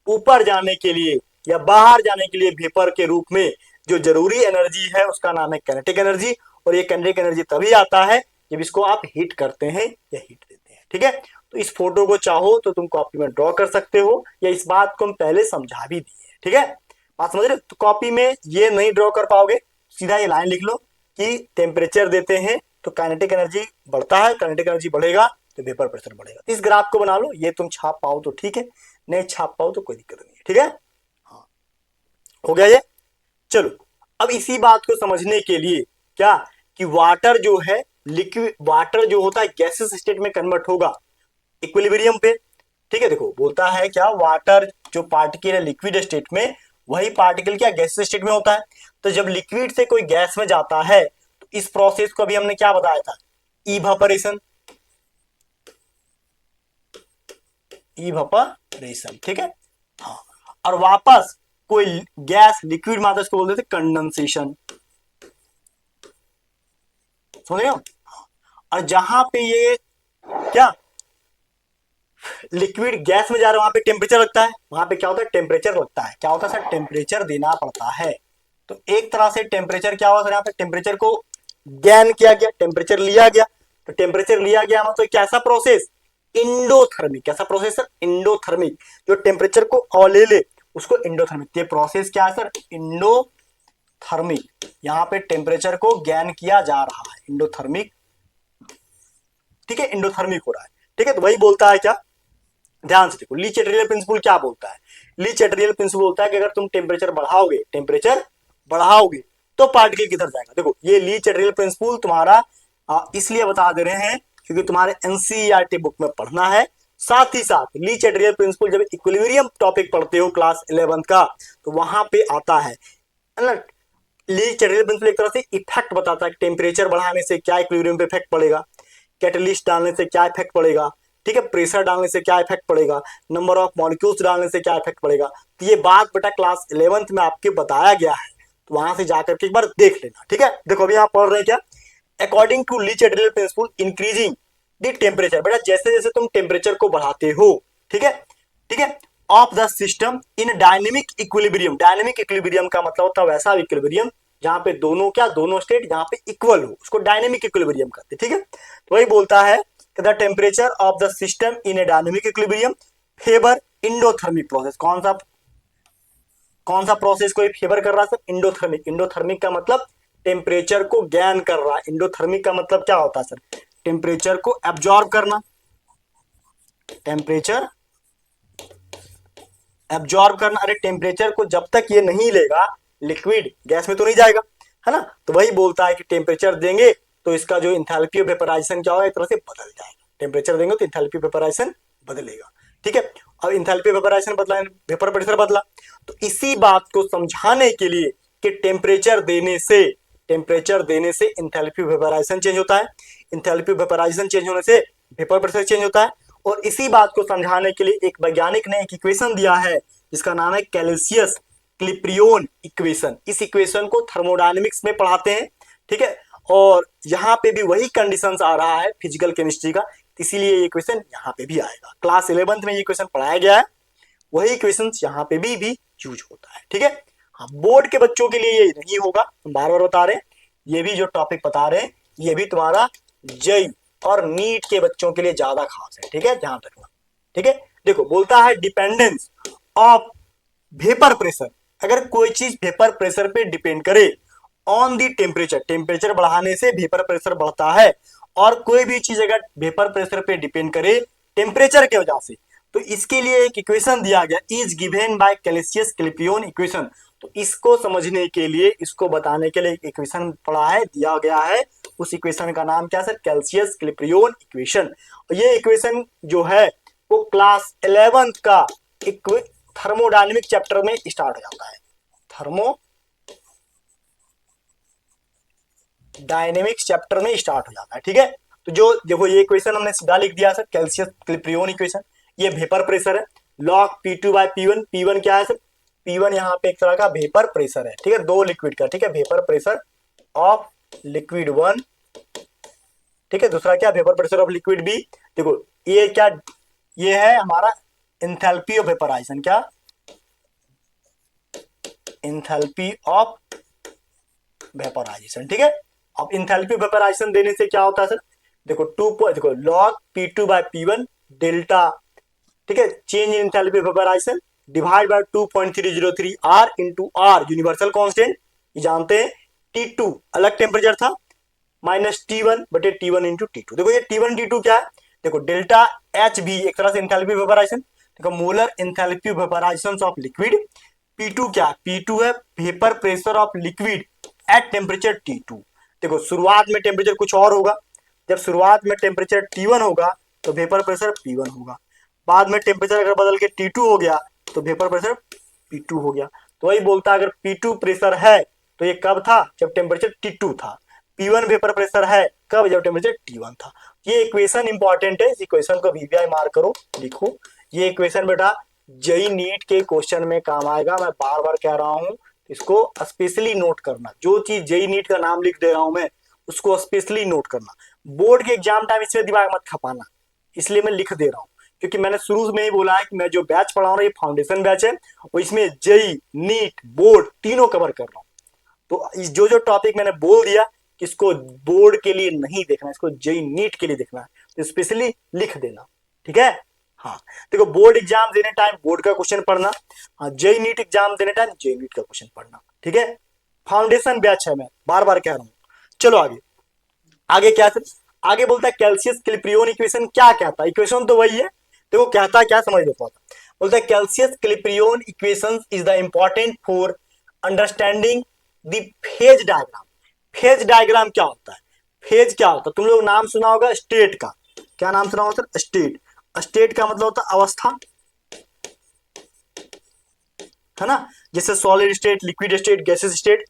S1: ऊपर जाने के लिए या बाहर जाने के लिए वेपर के रूप में जो जरूरी एनर्जी है उसका नाम है काइनेटिक एनर्जी। और ये काइनेटिक एनर्जी तभी आता है जब इसको आप हीट करते हैं या हीट देते हैं। ठीक है, तो इस फोटो को चाहो तो तुम कॉपी में ड्रॉ कर सकते हो, या इस बात को हम पहले समझा भी दिए। ठीक है, बात समझ रहे, तो कॉपी में ये नहीं ड्रॉ कर पाओगे, सीधा ये लाइन लिख लो कि टेम्परेचर देते हैं तो काइनेटिक एनर्जी बढ़ता है, काइनेटिक एनर्जी बढ़ेगा तो वेपर प्रेशर बढ़ेगा। इस ग्राफ को बना लो, ये तुम छाप पाओ तो ठीक है, नहीं छाप पाओ तो कोई दिक्कत नहीं है। ठीक है, हाँ हो गया ये। चलो अब इसी बात को समझने के लिए क्या कि वाटर जो है, लिक्विड वाटर जो होता है गैसेस स्टेट में कन्वर्ट होगा इक्विलिब्रियम पे। ठीक है, देखो बोलता है क्या, वाटर जो पार्टिकल है लिक्विड स्टेट में, वही पार्टिकल क्या गैसेस स्टेट में होता है। तो जब लिक्विड से कोई गैस में जाता है तो इस प्रोसेस को अभी हमने क्या बताया था, इवापोरेशन, इवापोरेशन, ठीक है। हाँ, और वापस कोई गैस लिक्विड में आता है, इसको बोलते थे कंडेंसेशन, समझ गए। और जहां पे ये क्या लिक्विड गैस में जा रहा है वहां पे टेम्परेचर लगता है, वहां पे क्या होता है, टेम्परेचर लगता है, क्या होता है सर, टेम्परेचर देना पड़ता है। तो एक तरह से टेम्परेचर क्या हुआ सर, यहाँ पे टेम्परेचर को ज्ञान किया गया, टेम्परेचर लिया गया। तो टेम्परेचर लिया गया मतलब कैसा प्रोसेस, इंडोथर्मिक, कैसा प्रोसेस सर, इंडोथर्मिक, जो टेम्परेचर को और ले ले उसको इंडोथर्मिक। ये प्रोसेस क्या है सर, इंडोथर्मिक, यहाँ पे टेम्परेचर को ज्ञान किया जा रहा है, इंडोथर्मिक, ठीक है, इंडोथर्मिक हो रहा है, ठीक है। तो वही बोलता है क्या, ध्यान से देखो, ली चैटरियल प्रिंसिपल क्या बोलता है, ली चैटरियल प्रिंसिपल बोलता है कि अगर तुम टेम्परेचर बढ़ाओगे तो पार्टिकल किधर जाएगा। देखो ये ली चैटरियल प्रिंसिपल तुम्हारा इसलिए बता दे रहे हैं क्योंकि तुम्हारे एनसीईआरटी बुक में पढ़ना है। साथ ही साथ ली चैटरियल प्रिंसिपल जब इक्विलिब्रियम टॉपिक पढ़ते हो क्लास 11 का तो वहां पे आता है ना। ली चैटरियल प्रिंसिपल एक तरह से इफेक्ट बताता है, टेम्परेचर बढ़ाने से क्या इक्विलिब्रियम पे इफेक्ट पड़ेगा, कैटलिस्ट डालने से क्या इफेक्ट पड़ेगा, ठीक है, प्रेशर डालने से क्या इफेक्ट पड़ेगा, नंबर ऑफ मॉलिक्यूल्स डालने से क्या इफेक्ट पड़ेगा। तो ये बात बेटा क्लास 11th में आपके बताया गया है, तो वहां से जाकर के एक बार देख लेना, ठीक है। देखो अभी आप पढ़ रहे हैं क्या, according to Le Chatelier principle increasing the temperature, बेटा जैसे जैसे तुम टेम्परेचर को बढ़ाते हो, ठीक है, ठीक है, of the system in dynamic equilibrium, dynamic equilibrium का मतलब होता है वैसा इक्विलिब्रियम जहां पे दोनों स्टेट जहां पे इक्वल हो उसको डायनेमिक इक्विलिब्रियम कहते हैं, ठीक है। तो वही बोलता है कि the temperature of the system in A dynamic equilibrium favour endothermic process, कौन सा प्रोसेस को फेवर कर रहा है सर, इंडोथर्मिक। इंडोथर्मिक का मतलब टेम्परेचर को गेन कर रहा है, इंडोथर्मिक का मतलब क्या होता है सर, टेम्परेचर को एब्जॉर्ब करना, टेम्परेचर एब्जॉर्ब करना। अरे टेम्परेचर को जब तक ये नहीं लेगा लिक्विड गैस में तो नहीं जाएगा, है ना। तो वही बोलता है कि टेम्परेचर देंगे तो इसका जो इंथैल्पी ऑफ वेपराइजेशन क्या होगा, एक तरह से बदल जाएगा, टेम्परेचर देंगे तो इंथैल्पी ऑफ वेपराइजेशन बदलेगा, ठीक है। अब इंथैल्पी ऑफ वेपराइजेशन बदला, वेपर प्रेशर बदला, तो इसी बात को समझाने के लिए कि टेम्परेचर देने से इंथैल्पी ऑफ वेपराइजेशन चेंज होता है, इंथैल्पी ऑफ वेपराइजेशन चेंज होने से वेपर प्रेशर चेंज होता है। और इसी बात को समझाने के लिए एक वैज्ञानिक ने एक इक्वेशन दिया है जिसका नाम है कैल्सियस क्लिप्रियोन इक्वेशन। इस इक्वेशन को थर्मोडायनेमिक्स में पढ़ाते हैं, ठीक है, और यहाँ पे भी वही कंडीशंस आ रहा है फिजिकल केमिस्ट्री का, इसीलिए ये इक्वेशन यहाँ पे भी आएगा। क्लास 11th में ये इक्वेशन पढ़ाया गया है, वही इक्वेशन यहाँ पे भी यूज होता है, ठीक है। हाँ, बोर्ड के बच्चों के लिए ये नहीं होगा, हम बार बार बता रहे हैं, ये भी जो टॉपिक बता रहे हैं ये भी तुम्हारा जेई और नीट के बच्चों के लिए ज्यादा खास है, ठीक है, ध्यान रखना, ठीक है। देखो बोलता है डिपेंडेंस ऑफ वेपर प्रेशर, अगर कोई चीज वेपर प्रेशर पे डिपेंड करे ऑन दी टेम्परेचर, टेम्परेचर बढ़ाने से वेपर प्रेशर बढ़ता है, और कोई भी चीज अगर वेपर प्रेशर पे डिपेंड करे टेम्परेचर के वजह से, तो इसके लिए एक इक्वेशन दिया गया, is given by कैल्सियस Clapeyron equation. तो इसको समझने के लिए, इसको बताने के लिए एक इक्वेशन पढ़ा है, दिया गया है, उस इक्वेशन का नाम क्या है सर, कैल्सियस क्लिपियोन इक्वेशन। ये इक्वेशन जो है वो क्लास 11th का थर्मोडायनेमिक चैप्टर में स्टार्ट हो जाता है, थर्मोडायनेमिक्स चैप्टर में स्टार्ट हो जाता है, ठीक है। तो जो देखो ये इक्वेशन हमने सीधा लिख दिया सर, कैल्सियस क्लिप्रियोन इक्वेशन, ये वेपर प्रेशर है, log P2 by P1, P1 क्या है सर, P1 यहाँ पे एक तरह का वेपर प्रेशर है, ठीक है, दो लिक्विड का, ठीक है, वेपर प्रेशर ऑफ लिक्विड 1, ठीक है, दूसरा क्या vapour pressure of liquid B. देखो ये क्या, ये है हमारा इंथैल्पी ऑफ वेपराइजेशन, क्या, इंथैल्पी ऑफ वेपराइजेशन, ठीक है। अब इंथैल्पी ऑफ वेपराइजेशन देने से क्या होता है सर, देखो देखो log P2 by P1 delta, ठीक है, change in enthalpy of vaporisation divide by 2.303 R into R universal constant, ये जानते हैं, T2 अलग टेम्परेचर था, माइनस T1 बटे T1 इंटू T2। देखो ये T1 T2 क्या है, देखो डेल्टा एच भी एक तरह से इंथैल्पी वेपराइजेशन, देखो molar enthalpy vaporisation of liquid. P2 क्या है, P2 है vapour pressure of liquid at temperature T2। देखो शुरुआत में टेम्परेचर कुछ और होगा, जब शुरुआत में टेम्परेचर T1 होगा तो वेपर प्रेशर P1 होगा, बाद में टेम्परेचर अगर बदल के T2 हो गया तो वेपर प्रेशर P2 हो गया। तो वही बोलता है अगर P2 प्रेशर है तो ये कब था, जब टेम्परेचर T2 था। P1 वेपर प्रेशर है कब, जब टेम्परेचर T1 था। ये इक्वेशन इंपॉर्टेंट है, इस इक्वेशन को वीवीआई मार्क करो, लिखो। ये इक्वेशन बेटा जेई नीट के क्वेश्चन में काम आएगा, मैं बार बार कह रहा हूं, इसको स्पेशली नोट करना। जो चीज जेई नीट का नाम लिख दे रहा हूं मैं, उसको स्पेशली नोट करना। बोर्ड के एग्जाम टाइम इसमें दिमाग मत खपाना, इसलिए मैं लिख दे रहा हूँ, क्योंकि मैंने शुरू में ही बोला है कि मैं जो बैच पढ़ा रहा हूँ ये फाउंडेशन बैच है, और इसमें जेई नीट बोर्ड तीनों कवर कर रहा हूँ। तो जो जो टॉपिक मैंने बोल दिया कि इसको बोर्ड के लिए नहीं देखना, इसको जेई नीट के लिए देखना है, तो स्पेशली लिख देना, ठीक है। हाँ, देखो बोर्ड एग्जाम देने टाइम बोर्ड का क्वेश्चन पढ़ना, हाँ जेई नीट एग्जाम देने टाइम जेई नीट का क्वेश्चन पढ़ना, ठीक है। फाउंडेशन बैच है, मैं बार बार कह रहा हूं। चलो आगे, आगे क्या है, आगे बोलता है कैल्सियस क्लिप्रियोन इक्वेशन क्या कहता है, इक्वेशन तो वही है, देखो कहता है क्या, समझ लो। बोलता है Clausius Clapeyron equation is the important for understanding the phase diagram. Phase diagram क्या होता है, फेज क्या होता है, तुम लोग नाम सुना होगा स्टेट का, क्या नाम सुना होगा सर, स्टेट। स्टेट का मतलब होता है अवस्था, है ना, जैसे solid state, liquid state, gases state.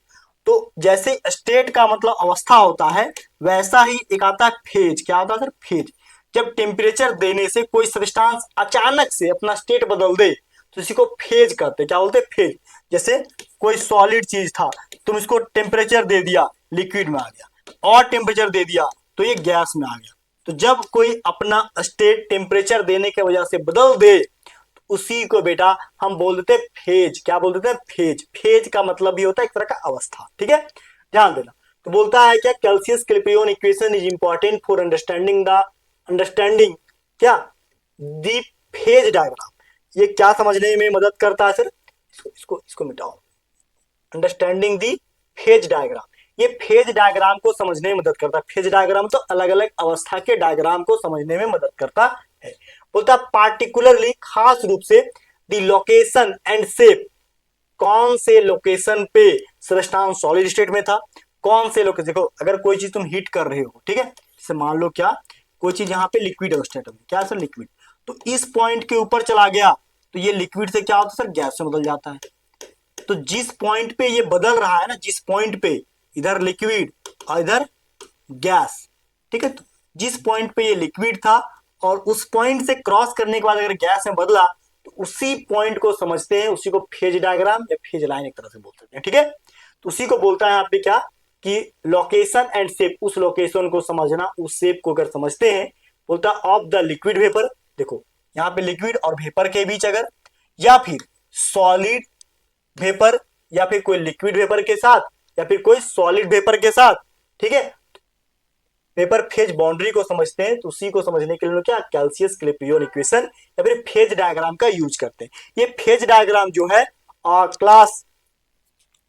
S1: तो जैसे स्टेट का मतलब अवस्था होता है, वैसा ही एक आता है फेज। क्या होता है सर, फेज। जब टेम्परेचर देने से कोई सब्सटेंस अचानक से अपना स्टेट बदल दे तो इसी को फेज कहते हैं। क्या बोलते हैं, फेज। जैसे कोई सॉलिड चीज था, तुम इसको टेम्परेचर दे दिया, लिक्विड में आ गया, और टेम्परेचर दे दिया तो ये गैस में आ गया। तो जब कोई अपना स्टेट टेम्परेचर देने की वजह से बदल दे, उसी को बेटा हम बोल देते हैं फेज। क्या बोल देते हैं, फेज। फेज का मतलब भी होता है एक तरह का अवस्था, ठीक है, ध्यान देना। तो बोलता है क्या, Clausius Clapeyron equation is important for understanding क्या, दी फेज डायग्राम। ये क्या समझने में मदद करता है सर, इसको मिटाओ, अंडरस्टैंडिंग दी फेज डायग्राम। ये फेज डायग्राम को समझने में मदद करता है। फेज डायग्राम तो अलग अलग अवस्था के डायग्राम को समझने में मदद करता है। बोलता है पार्टिकुलरली, खास रूप से, द लोकेशन एंड शेप। कौन से लोकेशन पे सब्सटेंस सॉलिड स्टेट में था, कौन से लोकेशन, देखो अगर कोई चीज तुम हीट कर रहे हो, ठीक है, जैसे मान लो क्या, कोई चीज यहाँ पे लिक्विड स्टेट में, क्या सर, लिक्विड, तो इस पॉइंट के ऊपर चला गया तो ये लिक्विड से क्या होता है सर, गैस में बदल जाता है। तो जिस पॉइंट पे ये बदल रहा है ना, जिस पॉइंट पे इधर लिक्विड और इधर गैस, ठीक है, तो जिस पॉइंट पे ये लिक्विड था और उस पॉइंट से क्रॉस करने के बाद अगर गैस में बदला, तो उसी पॉइंट को समझते हैं, उसी को फेज डायग्राम या फेज लाइन एक तरह से बोल सकते हैं, ठीक है। तो उसी को बोलता है यहाँ पे क्या, कि लोकेशन एंड शेप, उस लोकेशन को समझना, उस शेप को अगर समझते हैं, बोलता है ऑफ द लिक्विड वेपर। देखो यहाँ पे लिक्विड और वेपर के बीच अगर, या फिर सॉलिड वेपर, या फिर कोई लिक्विड वेपर के साथ, या फिर कोई सॉलिड वेपर के साथ, ठीक है, पेपर फेज बाउंड्री को समझते हैं, तो उसी को समझने के लिए क्या, कैल्सियस क्लिपियोन इक्वेशन या फिर फेज डायग्राम का यूज करते हैं। ये फेज डायग्राम जो है क्लास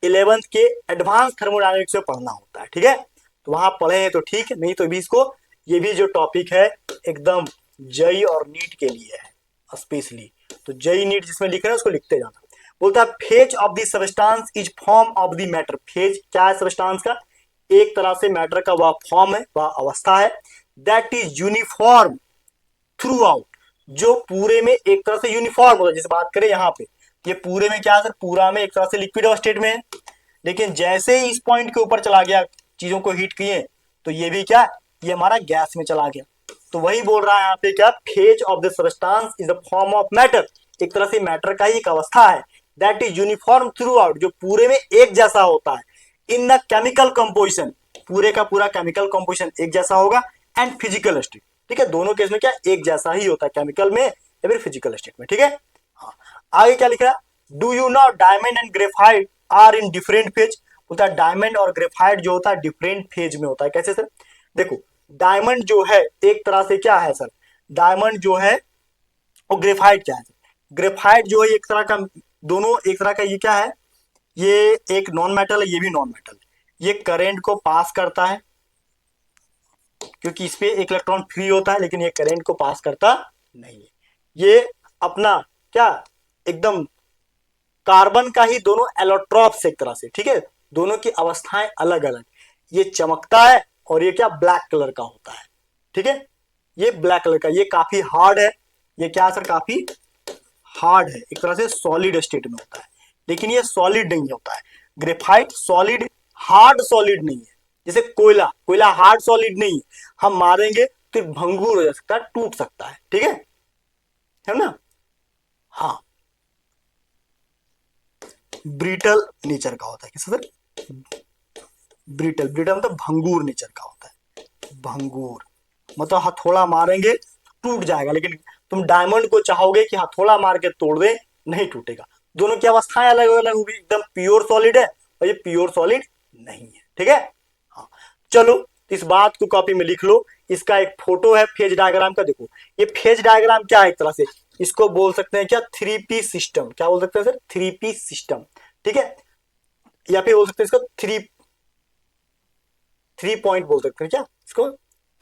S1: 11th के एडवांस थर्मोडायनेमिक्स में पढ़ना होता है, ठीक है। तो वहां पढ़े हैं तो ठीक है, नहीं तो भी इसको, ये भी जो टॉपिक है एकदम जेई और नीट के लिए है स्पेशली। तो जेई नीट जिसमें लिख रहे हैं उसको लिखते जाना। बोलता है phase of the substance is form of the matter. Phase क्या है सब्सटेंस का, एक तरह से मैटर का वह फॉर्म है, वह अवस्था है, that is uniform through out, जो पूरे में एक तरह से यूनिफॉर्म होता है। जैसे बात करें यहाँ पे, ये पूरे में क्या है सर, पूरा में एक तरह से लिक्विड स्टेट में है, लेकिन जैसे ही इस पॉइंट के ऊपर चला गया, चीजों को हीट किए, तो ये भी क्या, ये हमारा गैस में चला गया। तो वही बोल रहा है यहाँ पे क्या, phase of the substance is the form of matter, एक तरह से मैटर का ही एक अवस्था है, that is uniform through out, जो पूरे में एक जैसा होता है, इन द केमिकल कंपोजिशन, पूरे का पूरा केमिकल कंपोजिशन एक जैसा होगा, एंड फिजिकल स्टेट, ठीक है, दोनों केस में क्या एक जैसा ही होता है, केमिकल में या फिर फिजिकल स्टेट में, ठीक है। हाँ, आगे क्या लिख रहा है, do you know diamond and graphite are in different phase. बोलता है डायमंड और ग्रेफाइट जो होता है डिफरेंट फेज में होता है। कैसे सर, देखो डायमंड जो है एक तरह से क्या है सर, डायमंड जो है, और ग्रेफाइट क्या है, ग्रेफाइट जो है एक तरह का, दोनों एक तरह का, ये क्या है, ये एक नॉन मेटल है, ये भी नॉन मेटल, ये करंट को पास करता है, क्योंकि इस पे एक इलेक्ट्रॉन फ्री होता है, लेकिन ये करंट को पास करता नहीं है। ये अपना क्या, एकदम कार्बन का ही दोनों एलोट्रॉप्स एक तरह से, ठीक है, दोनों की अवस्थाएं अलग अलग। ये चमकता है और ये क्या ब्लैक कलर का होता है, ठीक है, ये ब्लैक कलर का, ये काफी हार्ड है, ये क्या सर काफी हार्ड है, एक तरह से सॉलिड स्टेट में होता है, लेकिन ये सॉलिड नहीं होता है। ग्रेफाइट सॉलिड हार्ड सॉलिड नहीं है, जैसे कोयला, कोयला हार्ड सॉलिड नहीं है, हम मारेंगे तो भंगुर हो जा सकता है, टूट सकता है, ठीक है ना। हाँ, ब्रिटल नेचर का होता है, किस सर, ब्रिटल, ब्रिटल मतलब भंगूर नेचर का होता है, भंगूर मतलब हथौड़ा मारेंगे टूट जाएगा, लेकिन तुम डायमंड को चाहोगे कि हथौड़ा मार के तोड़ दे, नहीं टूटेगा। दोनों की अवस्थाएं अलग अलग होगी, एकदम प्योर सॉलिड है और ये प्योर सॉलिड नहीं है, ठीक है। हाँ, चलो इस बात को कॉपी में लिख लो। इसका एक फोटो है फेज डायग्राम का, देखो ये फेज डायग्राम क्या है, एक तरह से इसको बोल सकते हैं क्या, 3P सिस्टम, क्या बोल सकते हैं सर, 3P सिस्टम, ठीक है। या फिर बोल सकते हैं इसको थ्री पॉइंट बोल सकते हैं क्या, इसको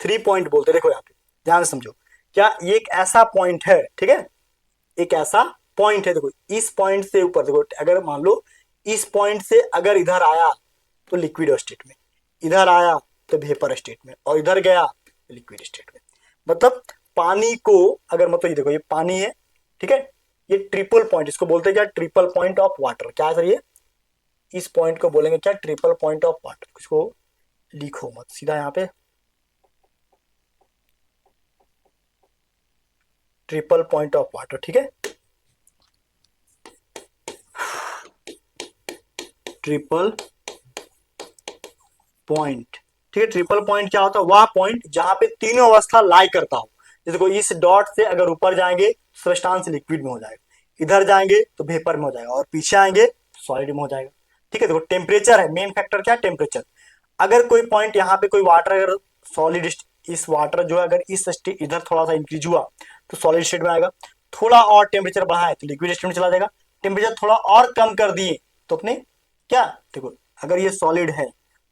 S1: 3 पॉइंट बोलते हैं। देखो यहाँ पे ध्यान से समझो, क्या ये एक ऐसा पॉइंट है, ठीक है, एक ऐसा पॉइंट है, देखो इस पॉइंट से ऊपर, देखो अगर मान लो इस पॉइंट से अगर इधर आया तो लिक्विड स्टेट में, इधर आया तो वेपर स्टेट में, और इधर गया तो लिक्विड स्टेट में। मतलब पानी को अगर, मतलब ये देखो ये पानी है, ठीक है, ये ट्रिपल पॉइंट, इसको बोलते हैं क्या, ट्रिपल पॉइंट ऑफ वाटर, क्या है सर ये, इस पॉइंट को बोलेंगे क्या, ट्रिपल पॉइंट ऑफ वाटर। इसको लिखो मत, सीधा यहाँ पे ट्रिपल पॉइंट ऑफ वाटर, ठीक है, ट्रिपल पॉइंट, ठीक है। ट्रिपल पॉइंट क्या होता है, वह पॉइंट जहां पे तीनों अवस्था लाई करता हो। जैसे देखो इस डॉट से अगर ऊपर जाएंगे सब्सटेंस लिक्विड में हो जाएगा, इधर जाएंगे तो वेपर में हो जाएगा, और पीछे आएंगे सॉलिड में हो जाएगा, ठीक है। देखो टेम्परेचर है मेन फैक्टर, क्या टेम्परेचर। अगर कोई पॉइंट यहाँ पे कोई वाटर, अगर सॉलिड, इस वाटर जो है अगर इस इधर थोड़ा सा इंक्रीज हुआ तो सॉलिड स्टेट में आएगा, थोड़ा और टेम्परेचर बढ़ाए तो लिक्विड स्टेट में चला जाएगा, टेम्परेचर थोड़ा और कम कर दिए तो अपने क्या, देखो अगर ये सॉलिड है,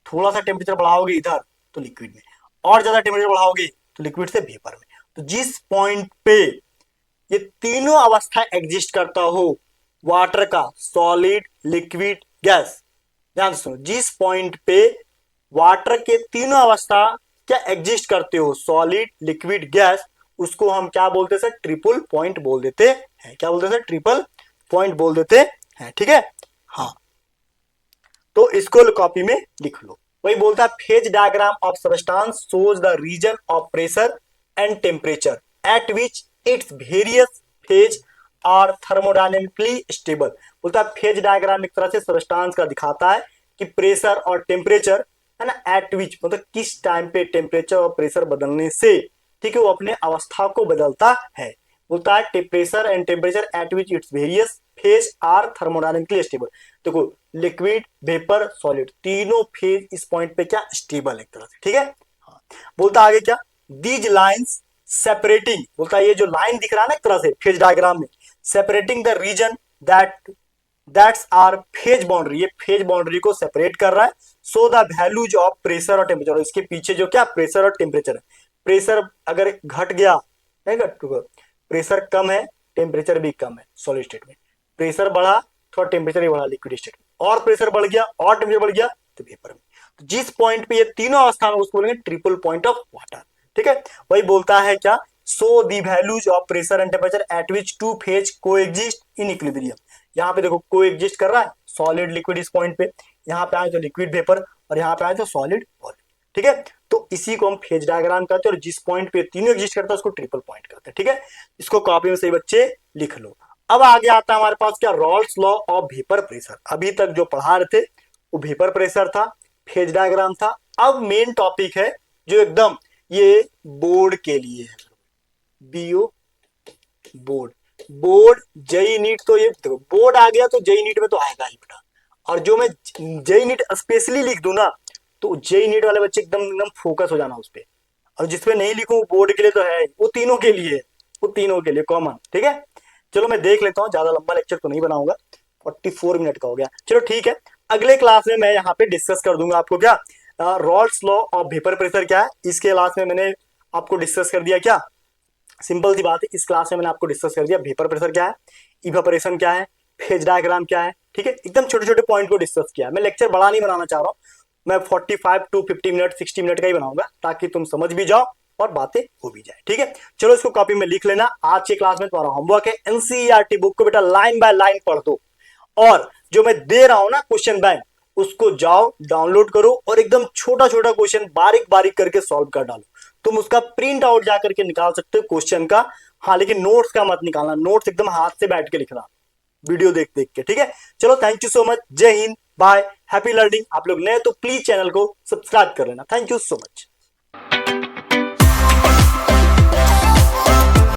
S1: थोड़ा सा टेम्परेचर बढ़ाओगे इधर तो लिक्विड में, और ज्यादा टेम्परेचर बढ़ाओगे तो लिक्विड से वेपर में। तो जिस पॉइंट पे ये तीनों अवस्था एग्जिस्ट करता हो, वाटर का, सॉलिड, लिक्विड, गैस, ध्यान से सुनो, जिस पॉइंट पे वाटर के तीनों अवस्था क्या एग्जिस्ट करते हो, सॉलिड, लिक्विड, गैस, उसको हम क्या बोलते हैं सर, ट्रिपल पॉइंट बोल देते हैं। क्या बोलते हैं सर, ट्रिपल पॉइंट बोल देते हैं, ठीक है। हाँ, तो इसको कॉपी में लिख लो। वही बोलता है phase diagram of substance shows the region of pressure and temperature at which its various phase are thermodynamically stable. बोलता है फेज डायग्राम एक तरह से सबस्टेंस का दिखाता है कि प्रेशर और टेम्परेचर है ना, एट विच मतलब किस टाइम पे टेम्परेचर और प्रेशर बदलने से, ठीक है, वो अपने अवस्था को बदलता है। बोलता है pressure and temperature at which its various phase are thermodynamically stable. देखो लिक्विड, वेपर, सॉलिड, तीनों फेज इस पॉइंट पे क्या स्टेबल है एक तरह से, ठीक है। हाँ। बोलता आगे क्या, दीज लाइंस सेपरेटिंग, बोलता है ये जो लाइन दिख रहा है ना एक तरह से फेज डायग्राम में, separating the region that's are phase boundary, ये फेज बाउंड्री को सेपरेट कर रहा है। So the values of pressure और टेम्परेचर, और इसके पीछे जो क्या प्रेशर और टेम्परेचर है, प्रेशर अगर घट गया, प्रेशर कम है, टेम्परेचर भी कम है सॉलिड स्टेट में, प्रेशर बढ़ा थोड़ा टेम्परेचर ही बढ़ा लिक्विड स्टेट में, और प्रेशर बढ़ गया और टेम्परेचर बढ़ गया तो वेपर में। तो जिस पॉइंट पे ये तीनों अवस्था में उसको बोलेंगे ट्रिपल पॉइंट ऑफ वाटर, ठीक है। वही बोलता है क्या, so the values of pressure and temperature at which two phase coexist in equilibrium. यहाँ पे देखो कोएग्जिस्ट कर रहा है सॉलिड लिक्विड इस पॉइंट पे, यहाँ पे आए तो लिक्विड वेपर और यहाँ पे आए तो सॉलिड सॉलिड, ठीक है। तो इसी को हम फेज डायग्राम कहते हैं, और जिस पॉइंट पे तीनों एग्जिस्ट करता है उसको ट्रिपल पॉइंट कहते हैं, ठीक है। इसको कॉपी में सही बच्चे लिख लो। अब आगे आता है हमारे पास क्या, Rawls law of vapour pressure. अभी तक जो पढ़ा रहे थे वो वेपर प्रेशर था, फेज डायग्राम था। अब मेन टॉपिक है जो एकदम ये बोर्ड के लिए है, बीओ बोर्ड, बोर्ड जेई नीट, तो ये देखो बोर्ड आ गया तो जेई नीट में तो आएगा ही बेटा। और जो मैं जेई नीट स्पेशली लिख दूं ना तो जेई नीट वाले बच्चे एकदम एकदम फोकस हो जाना उस पर, और जिसपे नहीं लिखूं बोर्ड के लिए तो है, वो तीनों के लिए, वो तीनों के लिए कॉमन, ठीक है। चलो मैं देख लेता हूँ, ज्यादा लंबा लेक्चर तो नहीं बनाऊंगा, 44 मिनट का हो गया, चलो ठीक है। अगले क्लास में मैं यहाँ पे डिस्कस कर दूंगा आपको क्या, Rawls law of vapour pressure क्या है। इसके क्लास में मैंने आपको डिस्कस कर दिया क्या, सिंपल सी बात है, इस क्लास में मैंने आपको डिस्कस कर दिया वेपर प्रेशर क्या है, इवेपोरेशन क्या है, फेज डायग्राम क्या है, ठीक है। एकदम छोटे छोटे पॉइंट को डिस्कस किया। मैं लेक्चर बड़ा नहीं बनाना चाह रहा हूँ, मैं 45 to 50 मिनट 60 मिनट का ही बनाऊंगा ताकि तुम समझ भी जाओ और बातें हो भी जाए, ठीक है। चलो इसको कॉपी में लिख लेना। आज के क्लास में तुम्हारा होमवर्क है एनसीईआरटी बुक को बेटा लाइन बाय लाइन पढ़ दो, और जो मैं दे रहा हूं ना क्वेश्चन बैंक उसको जाओ डाउनलोड करो और एकदम छोटा छोटा क्वेश्चन बारीक बारीक करके सॉल्व कर डालो। तुम उसका प्रिंट आउट जा करके निकाल सकते हो क्वेश्चन का। हाँ लेकिन नोट्स का मत निकालना, नोट्स एकदम हाथ से बैठ के लिखना वीडियो देख देख के, ठीक है। चलो थैंक यू सो मच, जय हिंद, बाय, हैप्पी लर्निंग। आप लोग नए तो प्लीज चैनल को सब्सक्राइब कर लेना। Thank you so much.